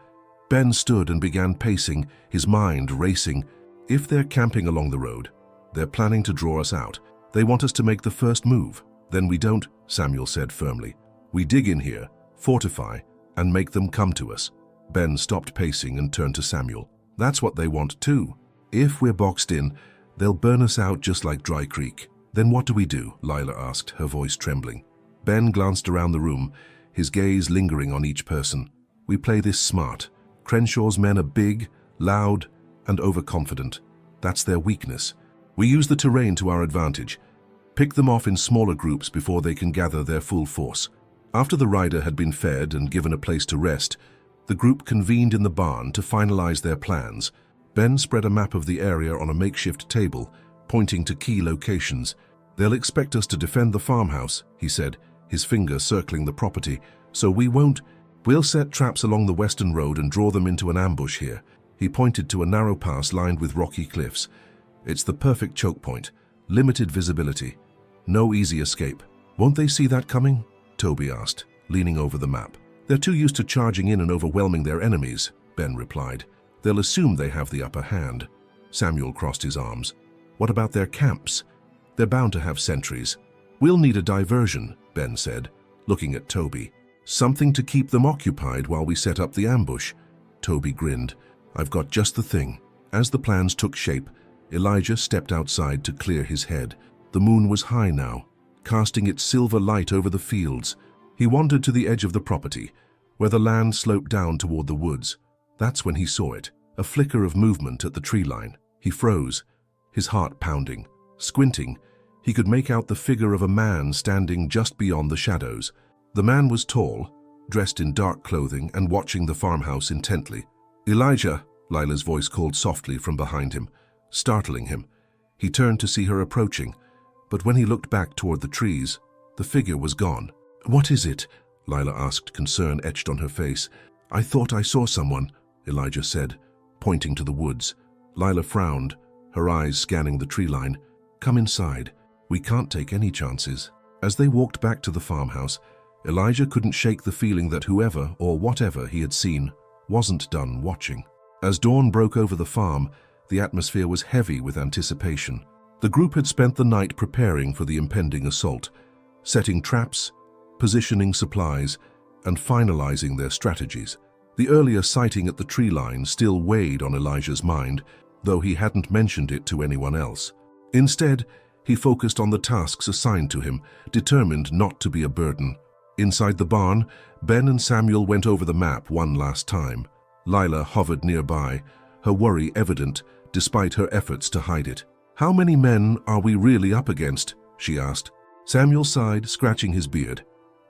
Ben stood and began pacing, his mind racing. If they're camping along the road, they're planning to draw us out. They want us to make the first move. Then we don't, Samuel said firmly. We dig in here, fortify, and make them come to us. Ben stopped pacing and turned to Samuel. That's what they want too. If we're boxed in, they'll burn us out just like Dry Creek. Then what do we do? Lila asked, her voice trembling. Ben glanced around the room, his gaze lingering on each person. We play this smart. Crenshaw's men are big, loud, and overconfident. That's their weakness. We use the terrain to our advantage. Pick them off in smaller groups before they can gather their full force. After the rider had been fed and given a place to rest, the group convened in the barn to finalize their plans. Ben spread a map of the area on a makeshift table, pointing to key locations. They'll expect us to defend the farmhouse, he said, his finger circling the property, so we won't. We'll set traps along the western road and draw them into an ambush here. He pointed to a narrow pass lined with rocky cliffs. It's the perfect choke point. Limited visibility. No easy escape. Won't they see that coming? Toby asked, leaning over the map. They're too used to charging in and overwhelming their enemies, Ben replied. They'll assume they have the upper hand. Samuel crossed his arms. What about their camps? They're bound to have sentries. We'll need a diversion, Ben said, looking at Toby. Something to keep them occupied while we set up the ambush. Toby grinned. I've got just the thing. As the plans took shape, Elijah stepped outside to clear his head. The moon was high now, casting its silver light over the fields. He wandered to the edge of the property, where the land sloped down toward the woods. That's when he saw it, a flicker of movement at the tree line. He froze, his heart pounding. Squinting, he could make out the figure of a man standing just beyond the shadows. The man was tall, dressed in dark clothing and watching the farmhouse intently. Elijah, Lila's voice called softly from behind him, startling him. He turned to see her approaching, but when he looked back toward the trees, the figure was gone. What is it? Lila asked, concern etched on her face. I thought I saw someone, Elijah said, pointing to the woods. Lila frowned, her eyes scanning the tree line. Come inside. We can't take any chances. As they walked back to the farmhouse, Elijah couldn't shake the feeling that whoever or whatever he had seen wasn't done watching. As dawn broke over the farm, the atmosphere was heavy with anticipation. The group had spent the night preparing for the impending assault, setting traps, positioning supplies, and finalizing their strategies. The earlier sighting at the tree line still weighed on Elijah's mind, though he hadn't mentioned it to anyone else. Instead, he focused on the tasks assigned to him, determined not to be a burden. Inside the barn, Ben and Samuel went over the map one last time. Lila hovered nearby, her worry evident despite her efforts to hide it. How many men are we really up against? She asked. Samuel sighed, scratching his beard.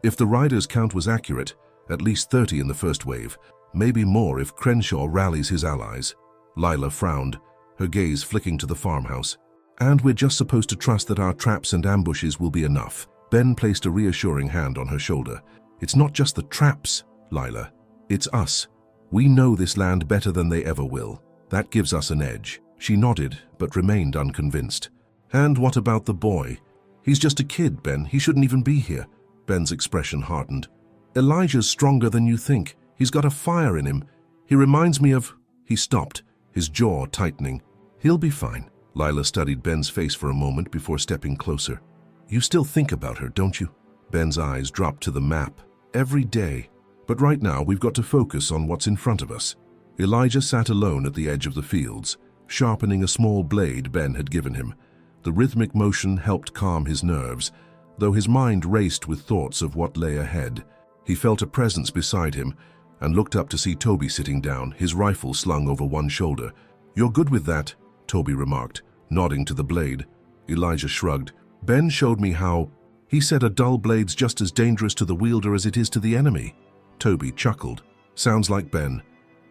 If the riders' count was accurate, at least 30 in the first wave, maybe more if Crenshaw rallies his allies. Lila frowned, her gaze flicking to the farmhouse. And we're just supposed to trust that our traps and ambushes will be enough. Ben placed a reassuring hand on her shoulder. It's not just the traps, Lila. It's us. We know this land better than they ever will. That gives us an edge. She nodded, but remained unconvinced. And what about the boy? He's just a kid, Ben. He shouldn't even be here. Ben's expression hardened. Elijah's stronger than you think. He's got a fire in him. He reminds me of... He stopped, his jaw tightening. He'll be fine. Lila studied Ben's face for a moment before stepping closer. You still think about her, don't you? Ben's eyes dropped to the map. Every day. But right now, we've got to focus on what's in front of us. Elijah sat alone at the edge of the fields, sharpening a small blade Ben had given him. The rhythmic motion helped calm his nerves, though his mind raced with thoughts of what lay ahead. He felt a presence beside him and looked up to see Toby sitting down, his rifle slung over one shoulder. You're good with that, Toby remarked, nodding to the blade. Elijah shrugged. Ben showed me how... He said a dull blade's just as dangerous to the wielder as it is to the enemy. Toby chuckled. Sounds like Ben.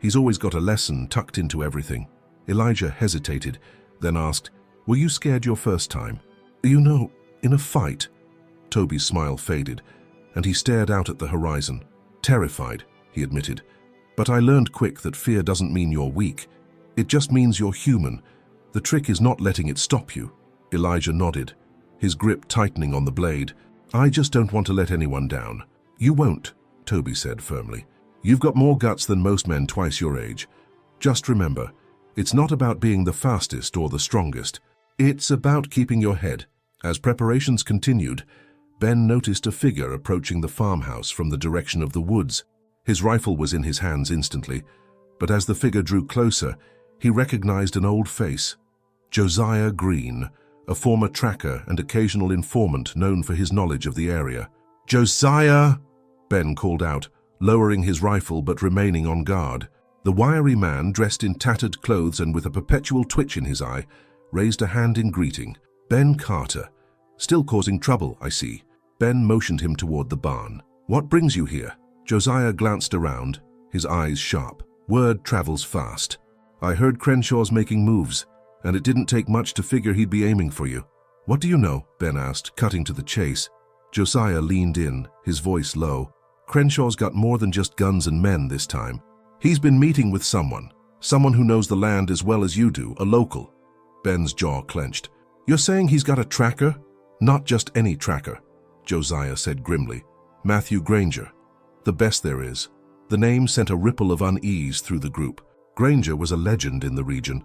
He's always got a lesson tucked into everything. Elijah hesitated, then asked, "Were you scared your first time?" "You know, in a fight." Toby's smile faded, and he stared out at the horizon. "Terrified," he admitted. "But I learned quick that fear doesn't mean you're weak. It just means you're human. The trick is not letting it stop you." Elijah nodded, his grip tightening on the blade. "I just don't want to let anyone down." "You won't," Toby said firmly. "You've got more guts than most men twice your age. Just remember, it's not about being the fastest or the strongest. It's about keeping your head." As preparations continued, Ben noticed a figure approaching the farmhouse from the direction of the woods. His rifle was in his hands instantly, but as the figure drew closer, he recognized an old face. Josiah Green, a former tracker and occasional informant known for his knowledge of the area. "Josiah!" Ben called out, lowering his rifle but remaining on guard. The wiry man, dressed in tattered clothes and with a perpetual twitch in his eye, raised a hand in greeting. "Ben Carter. Still causing trouble, I see." Ben motioned him toward the barn. "What brings you here?" Josiah glanced around, his eyes sharp. "Word travels fast. I heard Crenshaw's making moves, and it didn't take much to figure he'd be aiming for you." "What do you know?" Ben asked, cutting to the chase. Josiah leaned in, his voice low. "Crenshaw's got more than just guns and men this time. He's been meeting with someone who knows the land as well as you do, a local." Ben's jaw clenched. "You're saying he's got a tracker?" "Not just any tracker," Josiah said grimly. "Matthew Granger. The best there is." The name sent a ripple of unease through the group. Granger was a legend in the region,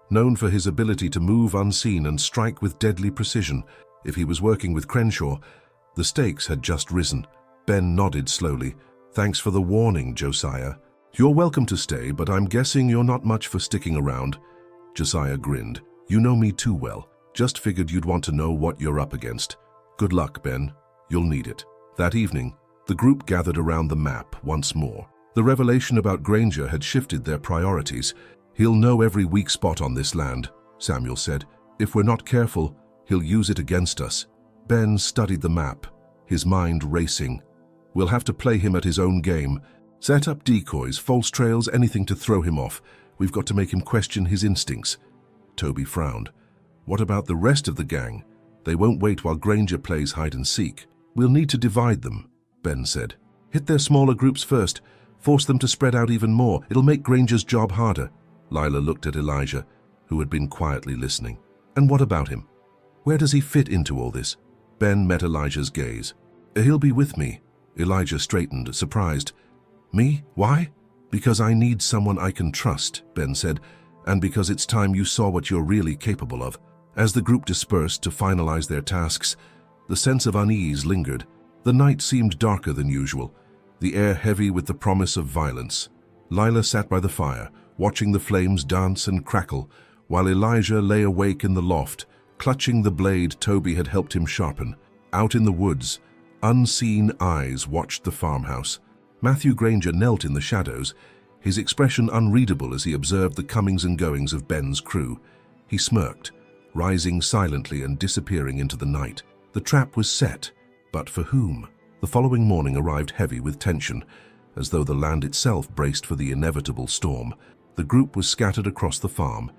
known for his ability to move unseen and strike with deadly precision. If he was working with Crenshaw, the stakes had just risen. Ben nodded slowly. "Thanks for the warning, Josiah. You're welcome to stay, but I'm guessing you're not much for sticking around." Josiah grinned. "You know me too well. Just figured you'd want to know what you're up against. Good luck, Ben. You'll need it." That evening, the group gathered around the map once more. The revelation about Granger had shifted their priorities. "He'll know every weak spot on this land," Samuel said. "If we're not careful, he'll use it against us." Ben studied the map, his mind racing. "We'll have to play him at his own game. Set up decoys, false trails, anything to throw him off. We've got to make him question his instincts." Toby frowned. "What about the rest of the gang? They won't wait while Granger plays hide and seek." "We'll need to divide them," Ben said. "Hit their smaller groups first. Force them to spread out even more. It'll make Granger's job harder." Lila looked at Elijah, who had been quietly listening. "And what about him? Where does he fit into all this?" Ben met Elijah's gaze. "He'll be with me." Elijah straightened, surprised. "Me? Why?" "Because I need someone I can trust," Ben said, "and because it's time you saw what you're really capable of." As the group dispersed to finalize their tasks, the sense of unease lingered. The night seemed darker than usual, the air heavy with the promise of violence. Lila sat by the fire, watching the flames dance and crackle, while Elijah lay awake in the loft, clutching the blade Toby had helped him sharpen. Out in the woods, unseen eyes watched the farmhouse. Matthew Granger knelt in the shadows, his expression unreadable as he observed the comings and goings of Ben's crew. He smirked, rising silently and disappearing into the night. The trap was set, but for whom? The following morning arrived heavy with tension, as though the land itself braced for the inevitable storm. The group was scattered across the farm,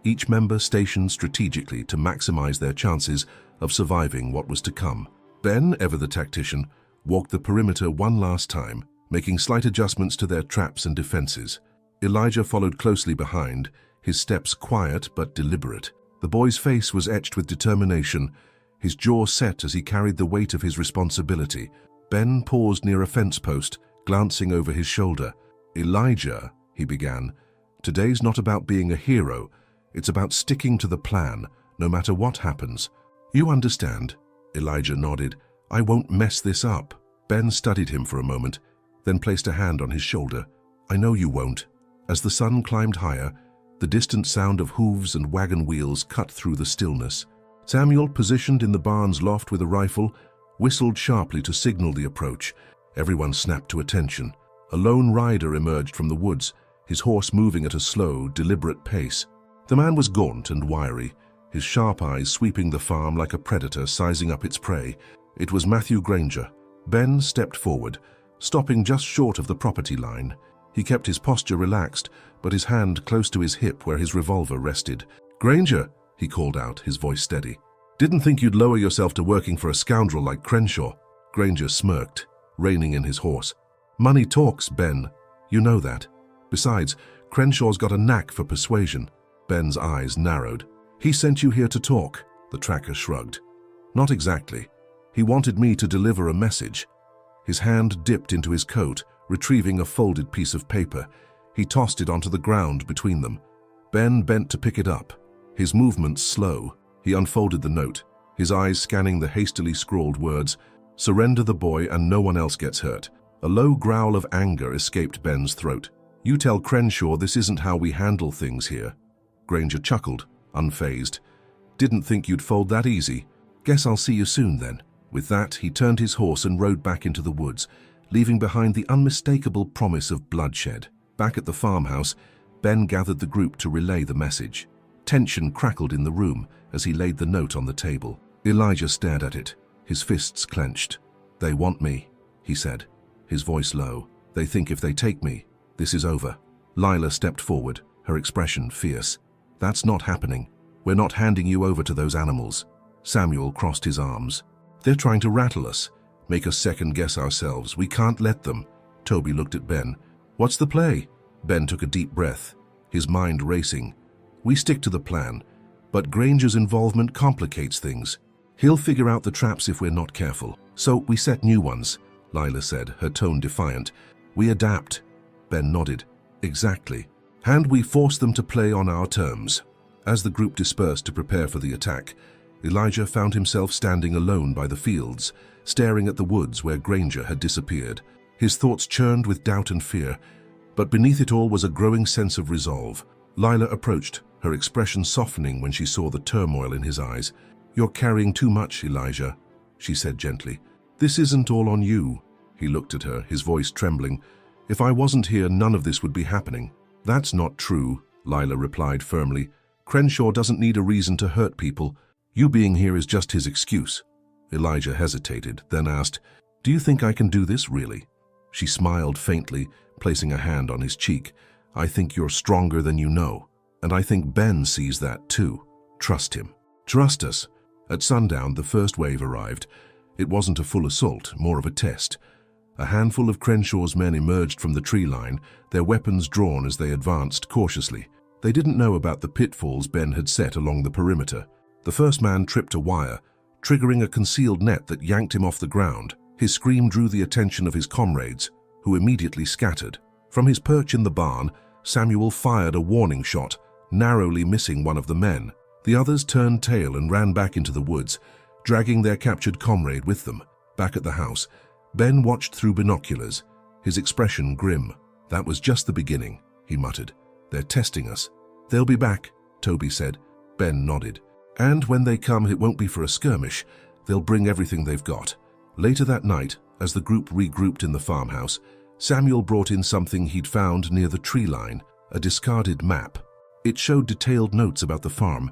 each member stationed strategically to maximize their chances of surviving what was to come. Ben, ever the tactician, walked the perimeter one last time, making slight adjustments to their traps and defenses. Elijah followed closely behind, his steps quiet but deliberate. The boy's face was etched with determination, his jaw set as he carried the weight of his responsibility. Ben paused near a fence post, glancing over his shoulder. "Elijah," he began, "today's not about being a hero. It's about sticking to the plan, no matter what happens." "You understand?" Elijah nodded. "I won't mess this up." Ben studied him for a moment, then placed a hand on his shoulder. "I know you won't." As the sun climbed higher, the distant sound of hooves and wagon wheels cut through the stillness. Samuel, positioned in the barn's loft with a rifle, whistled sharply to signal the approach. Everyone snapped to attention. A lone rider emerged from the woods, his horse moving at a slow, deliberate pace. The man was gaunt and wiry, his sharp eyes sweeping the farm like a predator sizing up its prey. It was Matthew Granger. Ben stepped forward, stopping just short of the property line. He kept his posture relaxed, but his hand close to his hip where his revolver rested. "Granger," he called out, his voice steady. "Didn't think you'd lower yourself to working for a scoundrel like Crenshaw." Granger smirked, reining in his horse. "Money talks, Ben. You know that. Besides, Crenshaw's got a knack for persuasion." Ben's eyes narrowed. "He sent you here to talk," the tracker shrugged. "Not exactly. He wanted me to deliver a message." His hand dipped into his coat, retrieving a folded piece of paper. He tossed it onto the ground between them. Ben bent to pick it up, his movements slow. He unfolded the note, his eyes scanning the hastily scrawled words, "Surrender the boy and no one else gets hurt." A low growl of anger escaped Ben's throat. "You tell Crenshaw this isn't how we handle things here." Granger chuckled, unfazed. "Didn't think you'd fold that easy. Guess I'll see you soon then." With that, he turned his horse and rode back into the woods, leaving behind the unmistakable promise of bloodshed. Back at the farmhouse, Ben gathered the group to relay the message. Tension crackled in the room as he laid the note on the table. Elijah stared at it, his fists clenched. "They want me," he said, his voice low. "They think if they take me, this is over." Lila stepped forward, her expression fierce. "That's not happening. We're not handing you over to those animals." Samuel crossed his arms. "They're trying to rattle us, make us second-guess ourselves. We can't let them." Toby looked at Ben. "What's the play?" Ben took a deep breath, his mind racing. "We stick to the plan, but Granger's involvement complicates things. He'll figure out the traps if we're not careful. So we set new ones," Lila said, her tone defiant. "We adapt." Ben nodded. "Exactly. And we force them to play on our terms." As the group dispersed to prepare for the attack, Elijah found himself standing alone by the fields, staring at the woods where Granger had disappeared. His thoughts churned with doubt and fear, but beneath it all was a growing sense of resolve. Lila approached, her expression softening when she saw the turmoil in his eyes. "You're carrying too much, Elijah," she said gently. "This isn't all on you." He looked at her, his voice trembling. "If I wasn't here, none of this would be happening." "That's not true," Lila replied firmly. "Crenshaw doesn't need a reason to hurt people. You being here is just his excuse." Elijah hesitated, then asked, "Do you think I can do this, really?" She smiled faintly, placing a hand on his cheek. "I think you're stronger than you know, and I think Ben sees that too. Trust him." "Trust us." At sundown, the first wave arrived. It wasn't a full assault, more of a test. A handful of Crenshaw's men emerged from the tree line, their weapons drawn as they advanced cautiously. They didn't know about the pitfalls Ben had set along the perimeter. The first man tripped a wire, triggering a concealed net that yanked him off the ground. His scream drew the attention of his comrades, who immediately scattered. From his perch in the barn, Samuel fired a warning shot, narrowly missing one of the men. The others turned tail and ran back into the woods, dragging their captured comrade with them. Back at the house, Ben watched through binoculars, his expression grim. "That was just the beginning," he muttered. "They're testing us." "They'll be back," Toby said. Ben nodded. "And when they come, it won't be for a skirmish. They'll bring everything they've got." Later that night, as the group regrouped in the farmhouse, Samuel brought in something he'd found near the tree line, a discarded map. It showed detailed notes about the farm,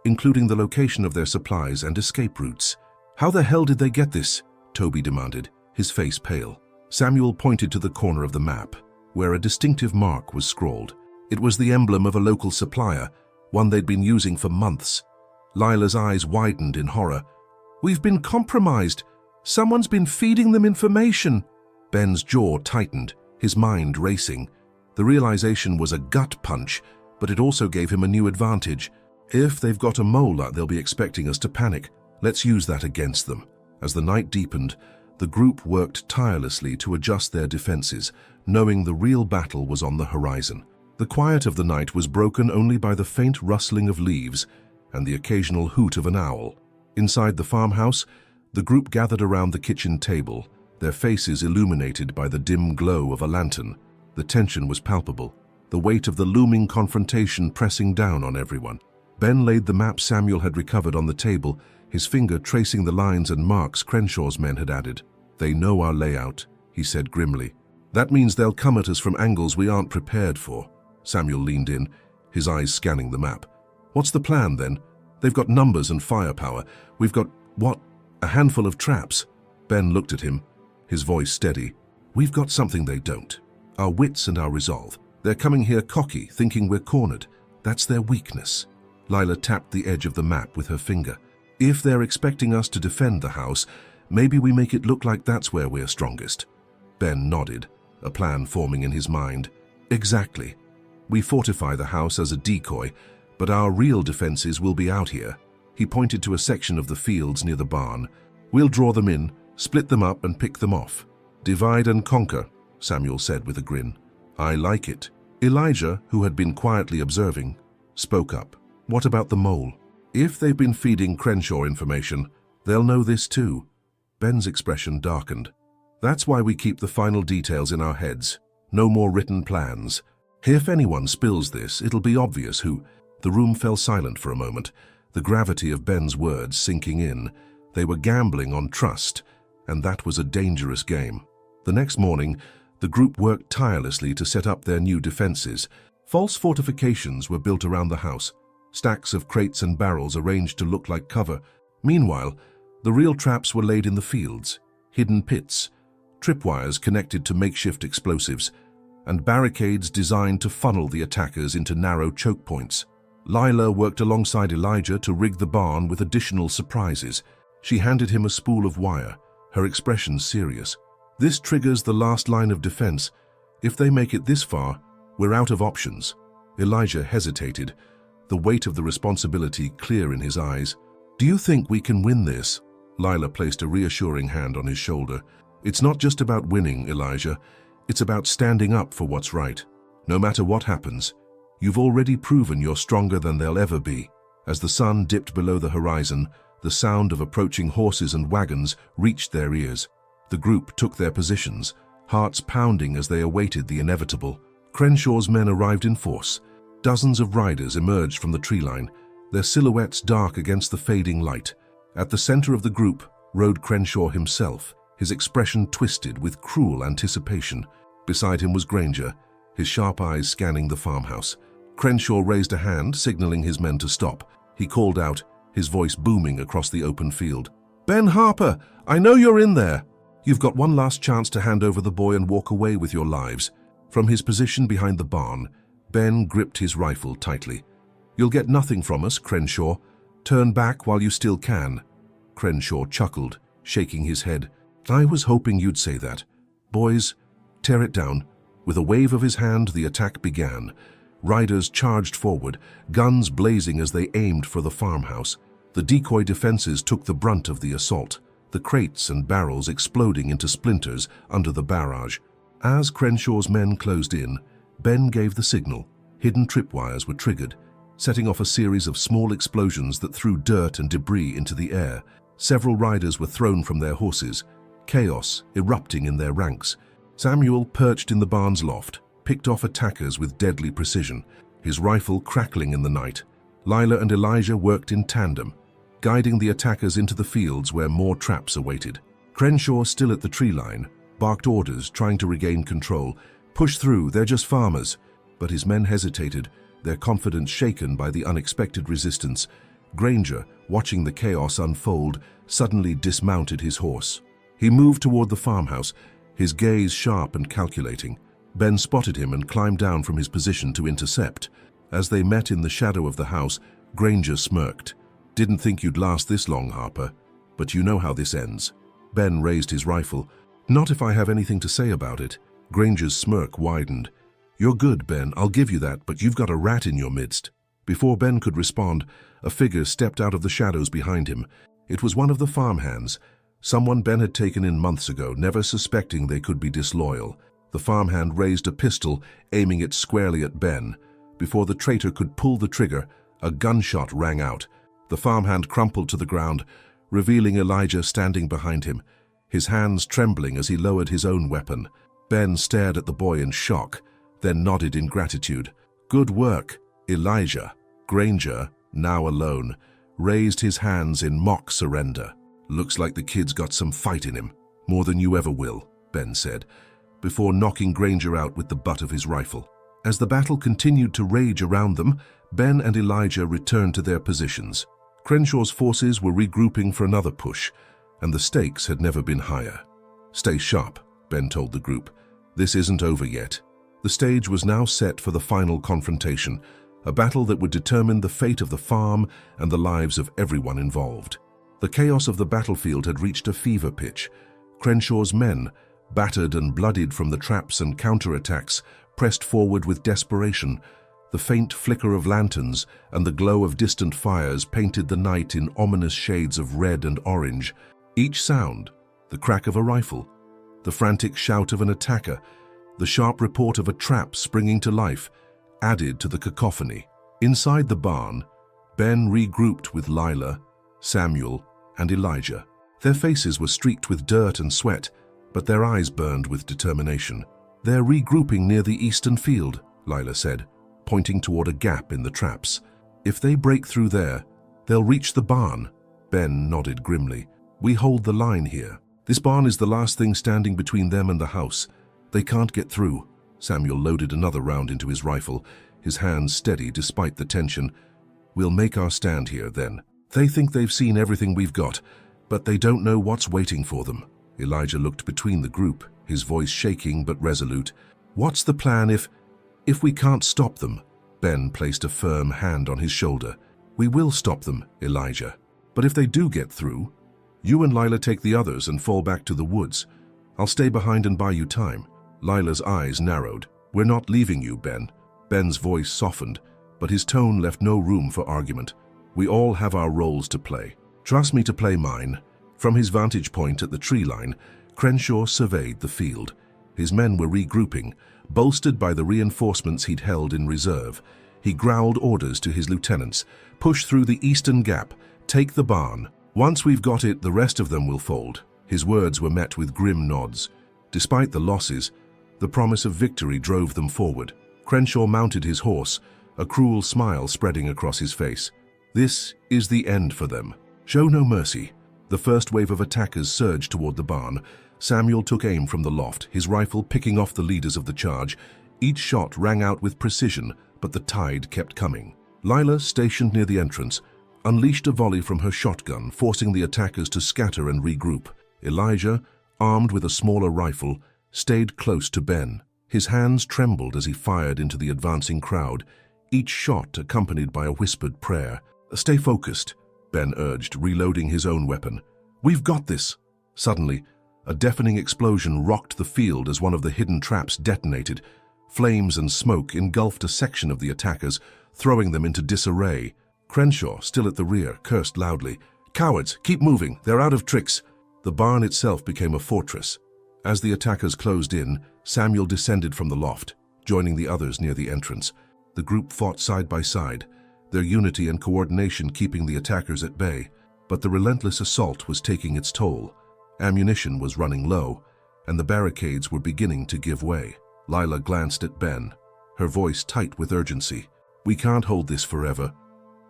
including the location of their supplies and escape routes. "How the hell did they get this?" Toby demanded, his face pale. Samuel pointed to the corner of the map, where a distinctive mark was scrawled. It was the emblem of a local supplier, one they'd been using for months. Lila's eyes widened in horror. "We've been compromised. Someone's been feeding them information." Ben's jaw tightened, his mind racing. The realization was a gut punch, but it also gave him a new advantage. If they've got a mole out, they'll be expecting us to panic. Let's use that against them. As the night deepened, the group worked tirelessly to adjust their defenses, knowing the real battle was on the horizon. The quiet of the night was broken only by the faint rustling of leaves and the occasional hoot of an owl. Inside the farmhouse, the group gathered around the kitchen table, their faces illuminated by the dim glow of a lantern. The tension was palpable, the weight of the looming confrontation pressing down on everyone. Ben laid the map Samuel had recovered on the table, his finger tracing the lines and marks Crenshaw's men had added. "They know our layout," he said grimly. "That means they'll come at us from angles we aren't prepared for." Samuel leaned in, his eyes scanning the map. "What's the plan, then? They've got numbers and firepower. We've got what?" A handful of traps. Ben looked at him, his voice steady. We've got something they don't. Our wits and our resolve. They're coming here cocky, thinking we're cornered. That's their weakness. Lila tapped the edge of the map with her finger. If they're expecting us to defend the house, maybe we make it look like that's where we're strongest. Ben nodded, a plan forming in his mind. Exactly. We fortify the house as a decoy, but our real defenses will be out here. He pointed to a section of the fields near the barn. We'll draw them in, split them up and pick them off. Divide and conquer, Samuel said with a grin. I like it. Elijah, who had been quietly observing, spoke up. What about the mole? If they've been feeding Crenshaw information, they'll know this too. Ben's expression darkened. That's why we keep the final details in our heads. No more written plans. If anyone spills this, it'll be obvious who. The room fell silent for a moment, the gravity of Ben's words sinking in. They were gambling on trust, and that was a dangerous game. The next morning, the group worked tirelessly to set up their new defenses. False fortifications were built around the house, stacks of crates and barrels arranged to look like cover. Meanwhile, the real traps were laid in the fields, hidden pits, tripwires connected to makeshift explosives, and barricades designed to funnel the attackers into narrow choke points. Lila worked alongside Elijah to rig the barn with additional surprises. She handed him a spool of wire, her expression serious. This triggers the last line of defense. If they make it this far, we're out of options. Elijah hesitated, the weight of the responsibility clear in his eyes. Do you think we can win this? Lila placed a reassuring hand on his shoulder. It's not just about winning, Elijah. It's about standing up for what's right. No matter what happens, you've already proven you're stronger than they'll ever be. As the sun dipped below the horizon, the sound of approaching horses and wagons reached their ears. The group took their positions, hearts pounding as they awaited the inevitable. Crenshaw's men arrived in force. Dozens of riders emerged from the tree line, their silhouettes dark against the fading light. At the center of the group rode Crenshaw himself, his expression twisted with cruel anticipation. Beside him was Granger, his sharp eyes scanning the farmhouse. Crenshaw raised a hand, signaling his men to stop. He called out, his voice booming across the open field. Ben Harper, I know you're in there. You've got one last chance to hand over the boy and walk away with your lives. From his position behind the barn, Ben gripped his rifle tightly. You'll get nothing from us, Crenshaw. Turn back while you still can. Crenshaw chuckled, shaking his head. I was hoping you'd say that. Boys, tear it down. With a wave of his hand, the attack began. Riders charged forward, guns blazing as they aimed for the farmhouse. The decoy defenses took the brunt of the assault, the crates and barrels exploding into splinters under the barrage. As Crenshaw's men closed in, Ben gave the signal. Hidden tripwires were triggered, setting off a series of small explosions that threw dirt and debris into the air. Several riders were thrown from their horses, chaos erupting in their ranks. Samuel, perched in the barn's loft, picked off attackers with deadly precision, his rifle crackling in the night. Lila and Elijah worked in tandem, guiding the attackers into the fields where more traps awaited. Crenshaw, still at the tree line, barked orders, trying to regain control. Push through, they're just farmers. But his men hesitated, their confidence shaken by the unexpected resistance. Granger, watching the chaos unfold, suddenly dismounted his horse. He moved toward the farmhouse, his gaze sharp and calculating. Ben spotted him and climbed down from his position to intercept. As they met in the shadow of the house, Granger smirked. Didn't think you'd last this long, Harper, but you know how this ends. Ben raised his rifle. Not if I have anything to say about it. Granger's smirk widened. You're good, Ben, I'll give you that, but you've got a rat in your midst. Before Ben could respond, a figure stepped out of the shadows behind him. It was one of the farmhands, someone Ben had taken in months ago, never suspecting they could be disloyal. The farmhand raised a pistol, aiming it squarely at Ben. Before the traitor could pull the trigger, a gunshot rang out. The farmhand crumpled to the ground, revealing Elijah standing behind him, his hands trembling as he lowered his own weapon. Ben stared at the boy in shock, then nodded in gratitude. Good work, Elijah. Granger, now alone, raised his hands in mock surrender. Looks like the kid's got some fight in him, more than you ever will, Ben said, before knocking Granger out with the butt of his rifle. As the battle continued to rage around them, Ben and Elijah returned to their positions. Crenshaw's forces were regrouping for another push. and the stakes had never been higher. "Stay sharp," Ben told the group. "This isn't over yet." The stage was now set for the final confrontation, a battle that would determine the fate of the farm and the lives of everyone involved. The chaos of the battlefield had reached a fever pitch. Crenshaw's men, battered and bloodied from the traps and counterattacks, pressed forward with desperation. The faint flicker of lanterns and the glow of distant fires painted the night in ominous shades of red and orange. Each sound, the crack of a rifle, the frantic shout of an attacker, the sharp report of a trap springing to life, added to the cacophony. Inside the barn, Ben regrouped with Lila, Samuel, and Elijah. Their faces were streaked with dirt and sweat, but their eyes burned with determination. "They're regrouping near the eastern field," Lila said, pointing toward a gap in the traps. "If they break through there, they'll reach the barn." Ben nodded grimly. "We hold the line here. This barn is the last thing standing between them and the house. They can't get through." Samuel loaded another round into his rifle, his hands steady despite the tension. "We'll make our stand here, then. They think they've seen everything we've got, but they don't know what's waiting for them." Elijah looked between the group, his voice shaking but resolute. "What's the plan if we can't stop them?" Ben placed a firm hand on his shoulder. "We will stop them, Elijah. But if they do get through, you and Lila take the others and fall back to the woods. I'll stay behind and buy you time." Lila's eyes narrowed. "We're not leaving you, Ben." Ben's voice softened, but his tone left no room for argument. "We all have our roles to play. Trust me to play mine." From his vantage point at the tree line, Crenshaw surveyed the field. His men were regrouping, bolstered by the reinforcements he'd held in reserve. He growled orders to his lieutenants. "Push through the eastern gap. Take the barn. Once we've got it, the rest of them will fold." His words were met with grim nods. Despite the losses, the promise of victory drove them forward. Crenshaw mounted his horse, a cruel smile spreading across his face. "This is the end for them. Show no mercy." The first wave of attackers surged toward the barn. Samuel took aim from the loft, his rifle picking off the leaders of the charge. Each shot rang out with precision, but the tide kept coming. Lila, stationed near the entrance, unleashed a volley from her shotgun, forcing the attackers to scatter and regroup. Elijah, armed with a smaller rifle, stayed close to Ben. His hands trembled as he fired into the advancing crowd, each shot accompanied by a whispered prayer. "Stay focused," Ben urged, reloading his own weapon. "We've got this." Suddenly, a deafening explosion rocked the field as one of the hidden traps detonated. Flames and smoke engulfed a section of the attackers, throwing them into disarray. Crenshaw, still at the rear, cursed loudly. "Cowards, keep moving, they're out of tricks." The barn itself became a fortress. As the attackers closed in, Samuel descended from the loft, joining the others near the entrance. The group fought side by side, their unity and coordination keeping the attackers at bay. But the relentless assault was taking its toll. Ammunition was running low, and the barricades were beginning to give way. Lila glanced at Ben, her voice tight with urgency. "We can't hold this forever."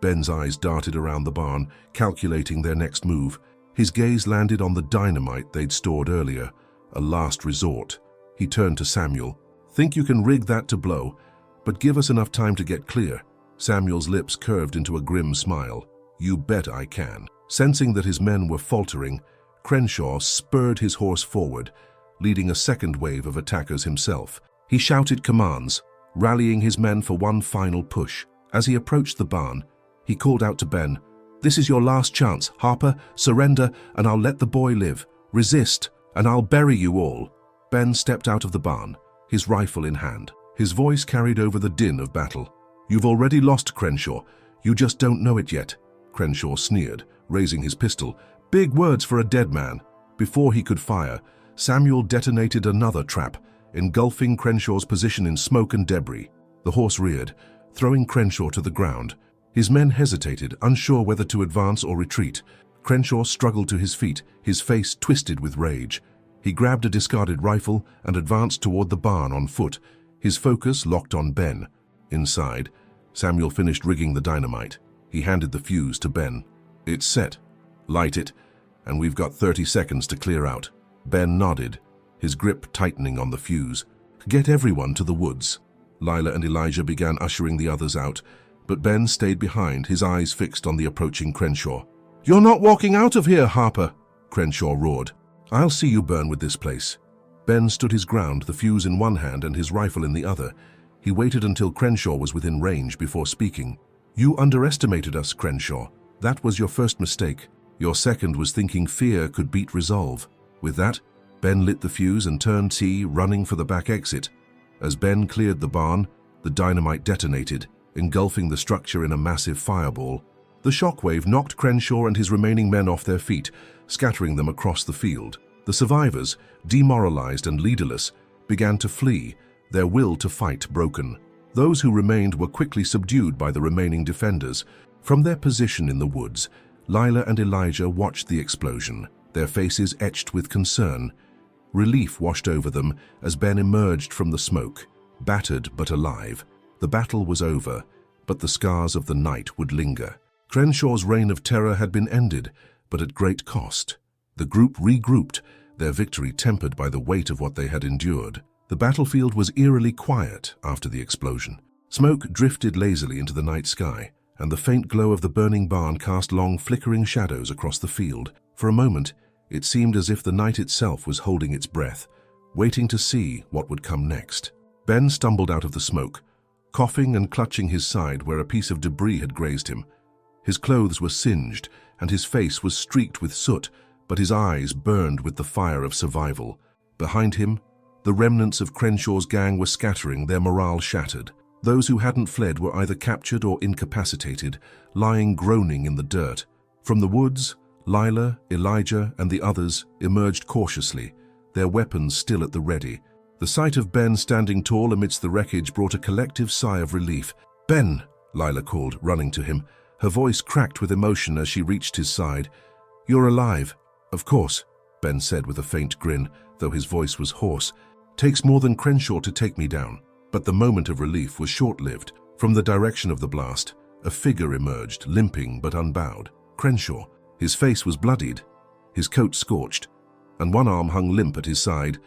Ben's eyes darted around the barn, calculating their next move. His gaze landed on the dynamite they'd stored earlier, a last resort. He turned to Samuel. "Think you can rig that to blow, but give us enough time to get clear." Samuel's lips curved into a grim smile. "You bet I can." Sensing that his men were faltering, Crenshaw spurred his horse forward, leading a second wave of attackers himself. He shouted commands, rallying his men for one final push. As he approached the barn, he called out to Ben, "This is your last chance. Harper, surrender and I'll let the boy live. Resist and I'll bury you all." Ben stepped out of the barn, his rifle in hand. His voice carried over the din of battle. "You've already lost, Crenshaw. You just don't know it yet." Crenshaw sneered, raising his pistol. Big words for a dead man. Before he could fire, Samuel detonated another trap, engulfing Crenshaw's position in smoke and debris. The horse reared, throwing Crenshaw to the ground. His men hesitated, unsure whether to advance or retreat. Crenshaw struggled to his feet, his face twisted with rage. He grabbed a discarded rifle and advanced toward the barn on foot, his focus locked on Ben. Inside, Samuel finished rigging the dynamite. He handed the fuse to Ben. "It's set. Light it, and we've got 30 seconds to clear out." Ben nodded, his grip tightening on the fuse. "Get everyone to the woods." Lila and Elijah began ushering the others out, but Ben stayed behind, his eyes fixed on the approaching Crenshaw. "You're not walking out of here, Harper!" Crenshaw roared. "I'll see you burn with this place." Ben stood his ground, the fuse in one hand and his rifle in the other. He waited until Crenshaw was within range before speaking. "You underestimated us, Crenshaw. That was your first mistake. Your second was thinking fear could beat resolve." With that, Ben lit the fuse and turned T, running for the back exit. As Ben cleared the barn, the dynamite detonated, engulfing the structure in a massive fireball. The shockwave knocked Crenshaw and his remaining men off their feet, scattering them across the field. The survivors, demoralized and leaderless, began to flee, their will to fight broken. Those who remained were quickly subdued by the remaining defenders. From their position in the woods, Lila and Elijah watched the explosion, their faces etched with concern. Relief washed over them as Ben emerged from the smoke, battered but alive. The battle was over, but the scars of the night would linger. Crenshaw's reign of terror had been ended, but at great cost. The group regrouped, their victory tempered by the weight of what they had endured. The battlefield was eerily quiet after the explosion. Smoke drifted lazily into the night sky, and the faint glow of the burning barn cast long, flickering shadows across the field. For a moment, it seemed as if the night itself was holding its breath, waiting to see what would come next. Ben stumbled out of the smoke, coughing and clutching his side where a piece of debris had grazed him. His clothes were singed, and his face was streaked with soot, but his eyes burned with the fire of survival. Behind him, the remnants of Crenshaw's gang were scattering, their morale shattered. Those who hadn't fled were either captured or incapacitated, lying groaning in the dirt. From the woods, Lila, Elijah, and the others emerged cautiously, their weapons still at the ready. The sight of Ben standing tall amidst the wreckage brought a collective sigh of relief. "Ben!" Lila called, running to him. Her voice cracked with emotion as she reached his side. "You're alive." "Of course," Ben said with a faint grin, though his voice was hoarse. "Takes more than Crenshaw to take me down." But the moment of relief was short-lived. From the direction of the blast, a figure emerged, limping but unbowed. Crenshaw. His face was bloodied, his coat scorched, and one arm hung limp at his side,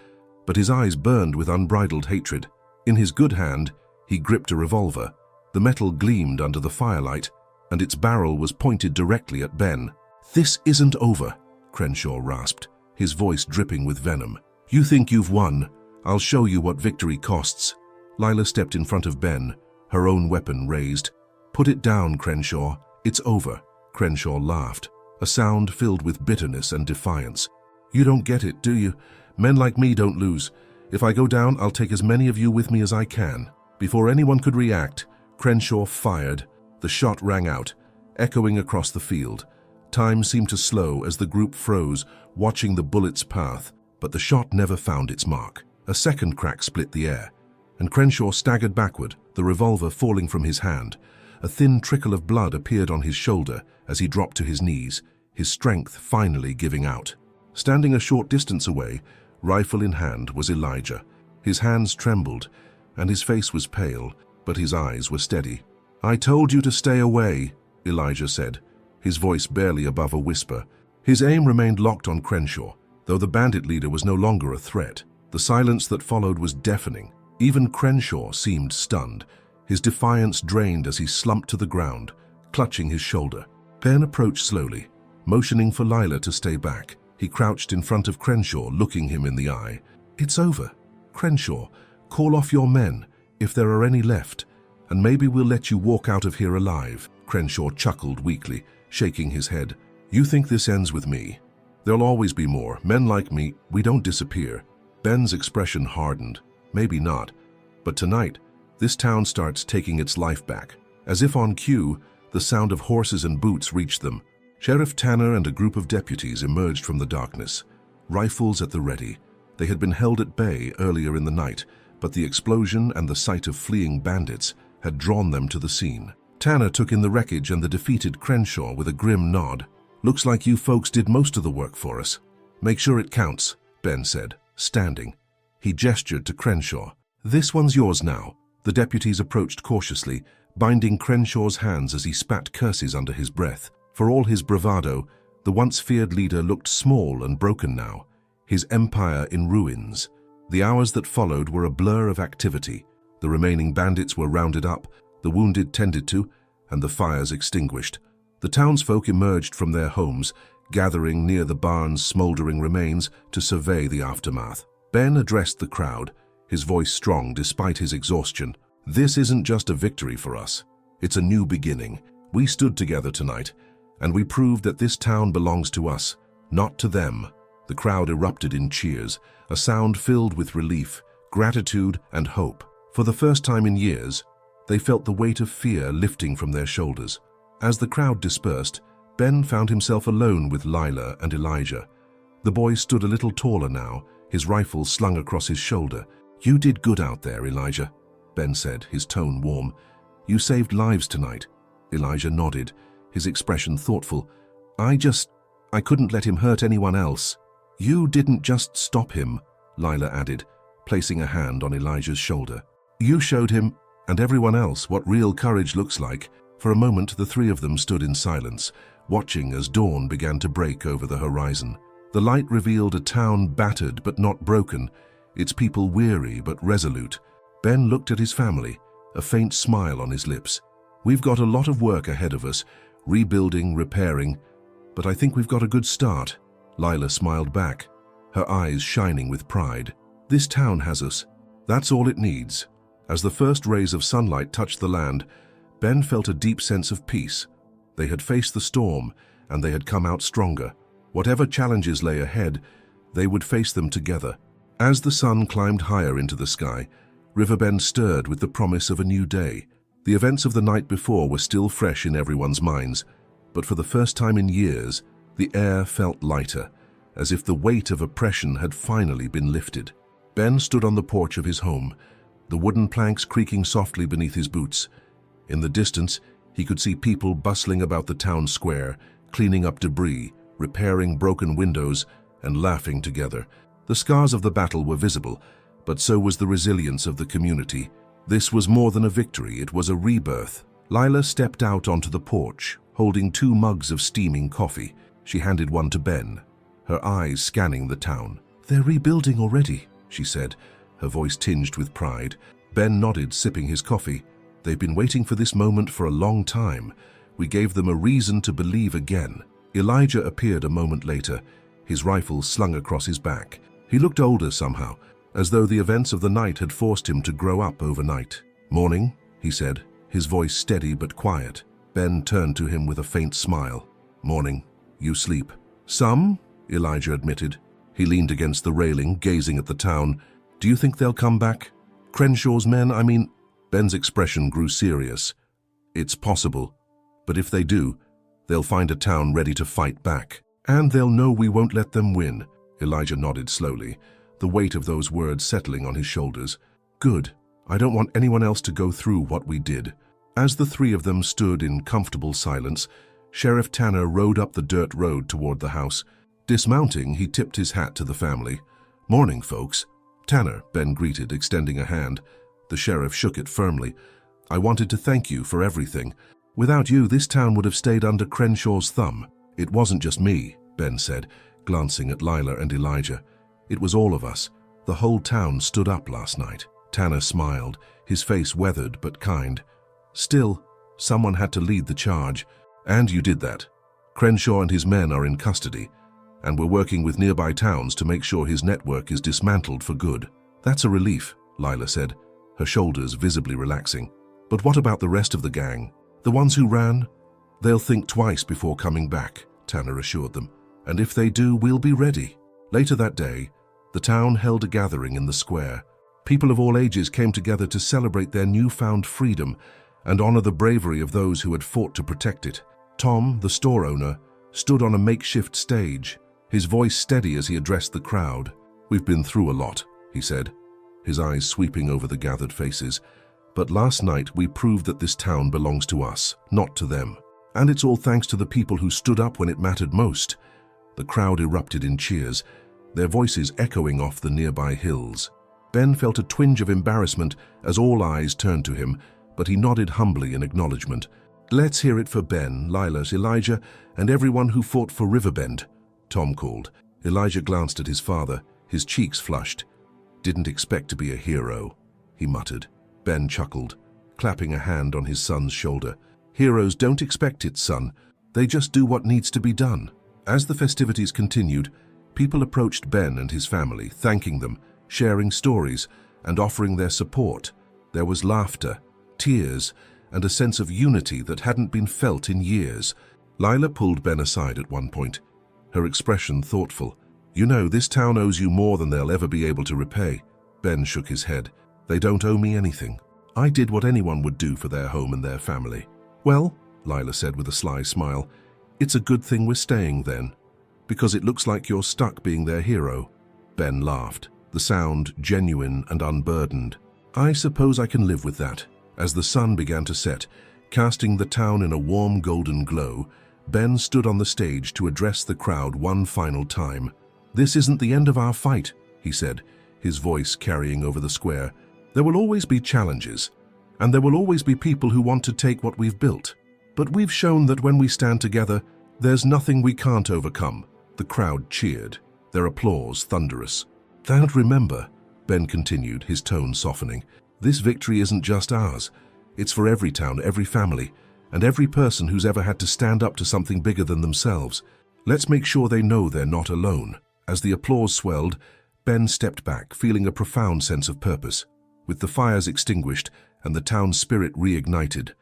but his eyes burned with unbridled hatred. In his good hand, he gripped a revolver. The metal gleamed under the firelight, and its barrel was pointed directly at Ben. "This isn't over," Crenshaw rasped, his voice dripping with venom. "You think you've won? I'll show you what victory costs." Lila stepped in front of Ben, her own weapon raised. "Put it down, Crenshaw. It's over." Crenshaw laughed, a sound filled with bitterness and defiance. "You don't get it, do you? Men like me don't lose. If I go down, I'll take as many of you with me as I can." Before anyone could react, Crenshaw fired. The shot rang out, echoing across the field. Time seemed to slow as the group froze, watching the bullet's path, but the shot never found its mark. A second crack split the air, and Crenshaw staggered backward, the revolver falling from his hand. A thin trickle of blood appeared on his shoulder as he dropped to his knees, his strength finally giving out. Standing a short distance away, rifle in hand, was Elijah. His hands trembled, and his face was pale, but his eyes were steady. "I told you to stay away," Elijah said, his voice barely above a whisper. His aim remained locked on Crenshaw, though the bandit leader was no longer a threat. The silence that followed was deafening. Even Crenshaw seemed stunned, his defiance drained as he slumped to the ground, clutching his shoulder. Ben approached slowly, motioning for Lila to stay back. He crouched in front of Crenshaw, looking him in the eye. "It's over. Crenshaw, call off your men, if there are any left, and maybe we'll let you walk out of here alive." Crenshaw chuckled weakly, shaking his head. "You think this ends with me? There'll always be more. Men like me, we don't disappear." Ben's expression hardened. "Maybe not, but tonight, this town starts taking its life back." As if on cue, the sound of horses and boots reached them. Sheriff Tanner and a group of deputies emerged from the darkness, rifles at the ready. They had been held at bay earlier in the night, but the explosion and the sight of fleeing bandits had drawn them to the scene. Tanner took in the wreckage and the defeated Crenshaw with a grim nod. "Looks like you folks did most of the work for us. Make sure it counts," Ben said, standing. He gestured to Crenshaw. "This one's yours now." The deputies approached cautiously, binding Crenshaw's hands as he spat curses under his breath. For all his bravado, the once feared leader looked small and broken now, his empire in ruins. The hours that followed were a blur of activity. The remaining bandits were rounded up, the wounded tended to, and the fires extinguished. The townsfolk emerged from their homes, gathering near the barn's smoldering remains to survey the aftermath. Ben addressed the crowd, his voice strong despite his exhaustion. "This isn't just a victory for us. It's a new beginning. We stood together tonight, and we proved that this town belongs to us, not to them." The crowd erupted in cheers, a sound filled with relief, gratitude, and hope. For the first time in years, they felt the weight of fear lifting from their shoulders. As the crowd dispersed, Ben found himself alone with Lila and Elijah. The boy stood a little taller now, his rifle slung across his shoulder. "You did good out there, Elijah," Ben said, his tone warm. "You saved lives tonight." Elijah nodded, his expression thoughtful. I couldn't let him hurt anyone else." "You didn't just stop him," Lila added, placing a hand on Elijah's shoulder. "You showed him, and everyone else, what real courage looks like." For a moment, the three of them stood in silence, watching as dawn began to break over the horizon. The light revealed a town battered but not broken, its people weary but resolute. Ben looked at his family, a faint smile on his lips. "We've got a lot of work ahead of us, rebuilding, repairing, but I think we've got a good start." Lila smiled back, her eyes shining with pride. "This town has us. That's all it needs." As the first rays of sunlight touched the land, Ben felt a deep sense of peace. They had faced the storm, and they had come out stronger. Whatever challenges lay ahead, they would face them together. As the sun climbed higher into the sky, Riverbend stirred with the promise of a new day. The events of the night before were still fresh in everyone's minds, but for the first time in years, the air felt lighter, as if the weight of oppression had finally been lifted. Ben stood on the porch of his home, the wooden planks creaking softly beneath his boots. In the distance, he could see people bustling about the town square, cleaning up debris, repairing broken windows, and laughing together. The scars of the battle were visible, but so was the resilience of the community. This was more than a victory, it was a rebirth. Lila stepped out onto the porch, holding 2 mugs of steaming coffee. She handed one to Ben, her eyes scanning the town. "They're rebuilding already," she said, her voice tinged with pride. Ben nodded, sipping his coffee. "They've been waiting for this moment for a long time. We gave them a reason to believe again." Elijah appeared a moment later, his rifle slung across his back. He looked older somehow, as though the events of the night had forced him to grow up overnight. "Morning," he said, his voice steady but quiet. Ben turned to him with a faint smile. "Morning. You sleep." "Some," Elijah admitted. He leaned against the railing, gazing at the town. "Do you think they'll come back? Crenshaw's men, I mean." Ben's expression grew serious. "It's possible, but if they do, they'll find a town ready to fight back. And they'll know we won't let them win." Elijah nodded slowly, the weight of those words settling on his shoulders. "Good. I don't want anyone else to go through what we did." As the three of them stood in comfortable silence, Sheriff Tanner rode up the dirt road toward the house. Dismounting, he tipped his hat to the family. "Morning, folks." "Tanner," Ben greeted, extending a hand. The sheriff shook it firmly. "I wanted to thank you for everything. Without you, this town would have stayed under Crenshaw's thumb." "It wasn't just me," Ben said, glancing at Lila and Elijah. "It was all of us. The whole town stood up last night." Tanner smiled, his face weathered but kind. "Still, someone had to lead the charge. And you did that. Crenshaw and his men are in custody, and we're working with nearby towns to make sure his network is dismantled for good." "That's a relief," Lila said, her shoulders visibly relaxing. "But what about the rest of the gang? The ones who ran?" "They'll think twice before coming back," Tanner assured them. "And if they do, we'll be ready." Later that day, the town held a gathering in the square. People of all ages came together to celebrate their newfound freedom and honor the bravery of those who had fought to protect it. Tom, the store owner, stood on a makeshift stage, his voice steady as he addressed the crowd. "We've been through a lot," he said, his eyes sweeping over the gathered faces. "But last night we proved that this town belongs to us, not to them. And it's all thanks to the people who stood up when it mattered most." The crowd erupted in cheers, their voices echoing off the nearby hills. Ben felt a twinge of embarrassment as all eyes turned to him, but he nodded humbly in acknowledgement. "Let's hear it for Ben, Lila, Elijah, and everyone who fought for Riverbend," Tom called. Elijah glanced at his father, his cheeks flushed. "Didn't expect to be a hero," he muttered. Ben chuckled, clapping a hand on his son's shoulder. "Heroes don't expect it, son. They just do what needs to be done." As the festivities continued, people approached Ben and his family, thanking them, sharing stories, and offering their support. There was laughter, tears, and a sense of unity that hadn't been felt in years. Lila pulled Ben aside at one point, her expression thoughtful. "You know, this town owes you more than they'll ever be able to repay." Ben shook his head. "They don't owe me anything. I did what anyone would do for their home and their family." "Well," Lila said with a sly smile, "it's a good thing we're staying then, because it looks like you're stuck being their hero." Ben laughed, the sound genuine and unburdened. "I suppose I can live with that." As the sun began to set, casting the town in a warm golden glow, Ben stood on the stage to address the crowd one final time. "This isn't the end of our fight," he said, his voice carrying over the square. "There will always be challenges, and there will always be people who want to take what we've built. But we've shown that when we stand together, there's nothing we can't overcome." The crowd cheered, their applause thunderous. "And remember," Ben continued, his tone softening, "this victory isn't just ours. It's for every town, every family, and every person who's ever had to stand up to something bigger than themselves. Let's make sure they know they're not alone." As the applause swelled, Ben stepped back, feeling a profound sense of purpose. With the fires extinguished and the town's spirit reignited,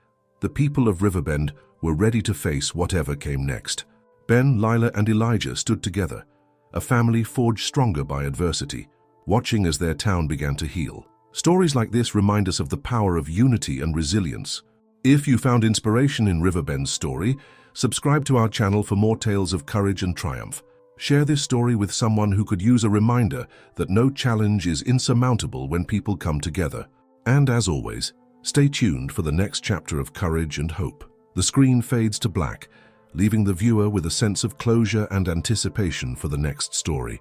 the people of Riverbend were ready to face whatever came next. Ben, Lila, and Elijah stood together, a family forged stronger by adversity, watching as their town began to heal. Stories like this remind us of the power of unity and resilience. If you found inspiration in Riverbend's story, subscribe to our channel for more tales of courage and triumph. Share this story with someone who could use a reminder that no challenge is insurmountable when people come together. And as always, stay tuned for the next chapter of courage and hope. The screen fades to black, leaving the viewer with a sense of closure and anticipation for the next story.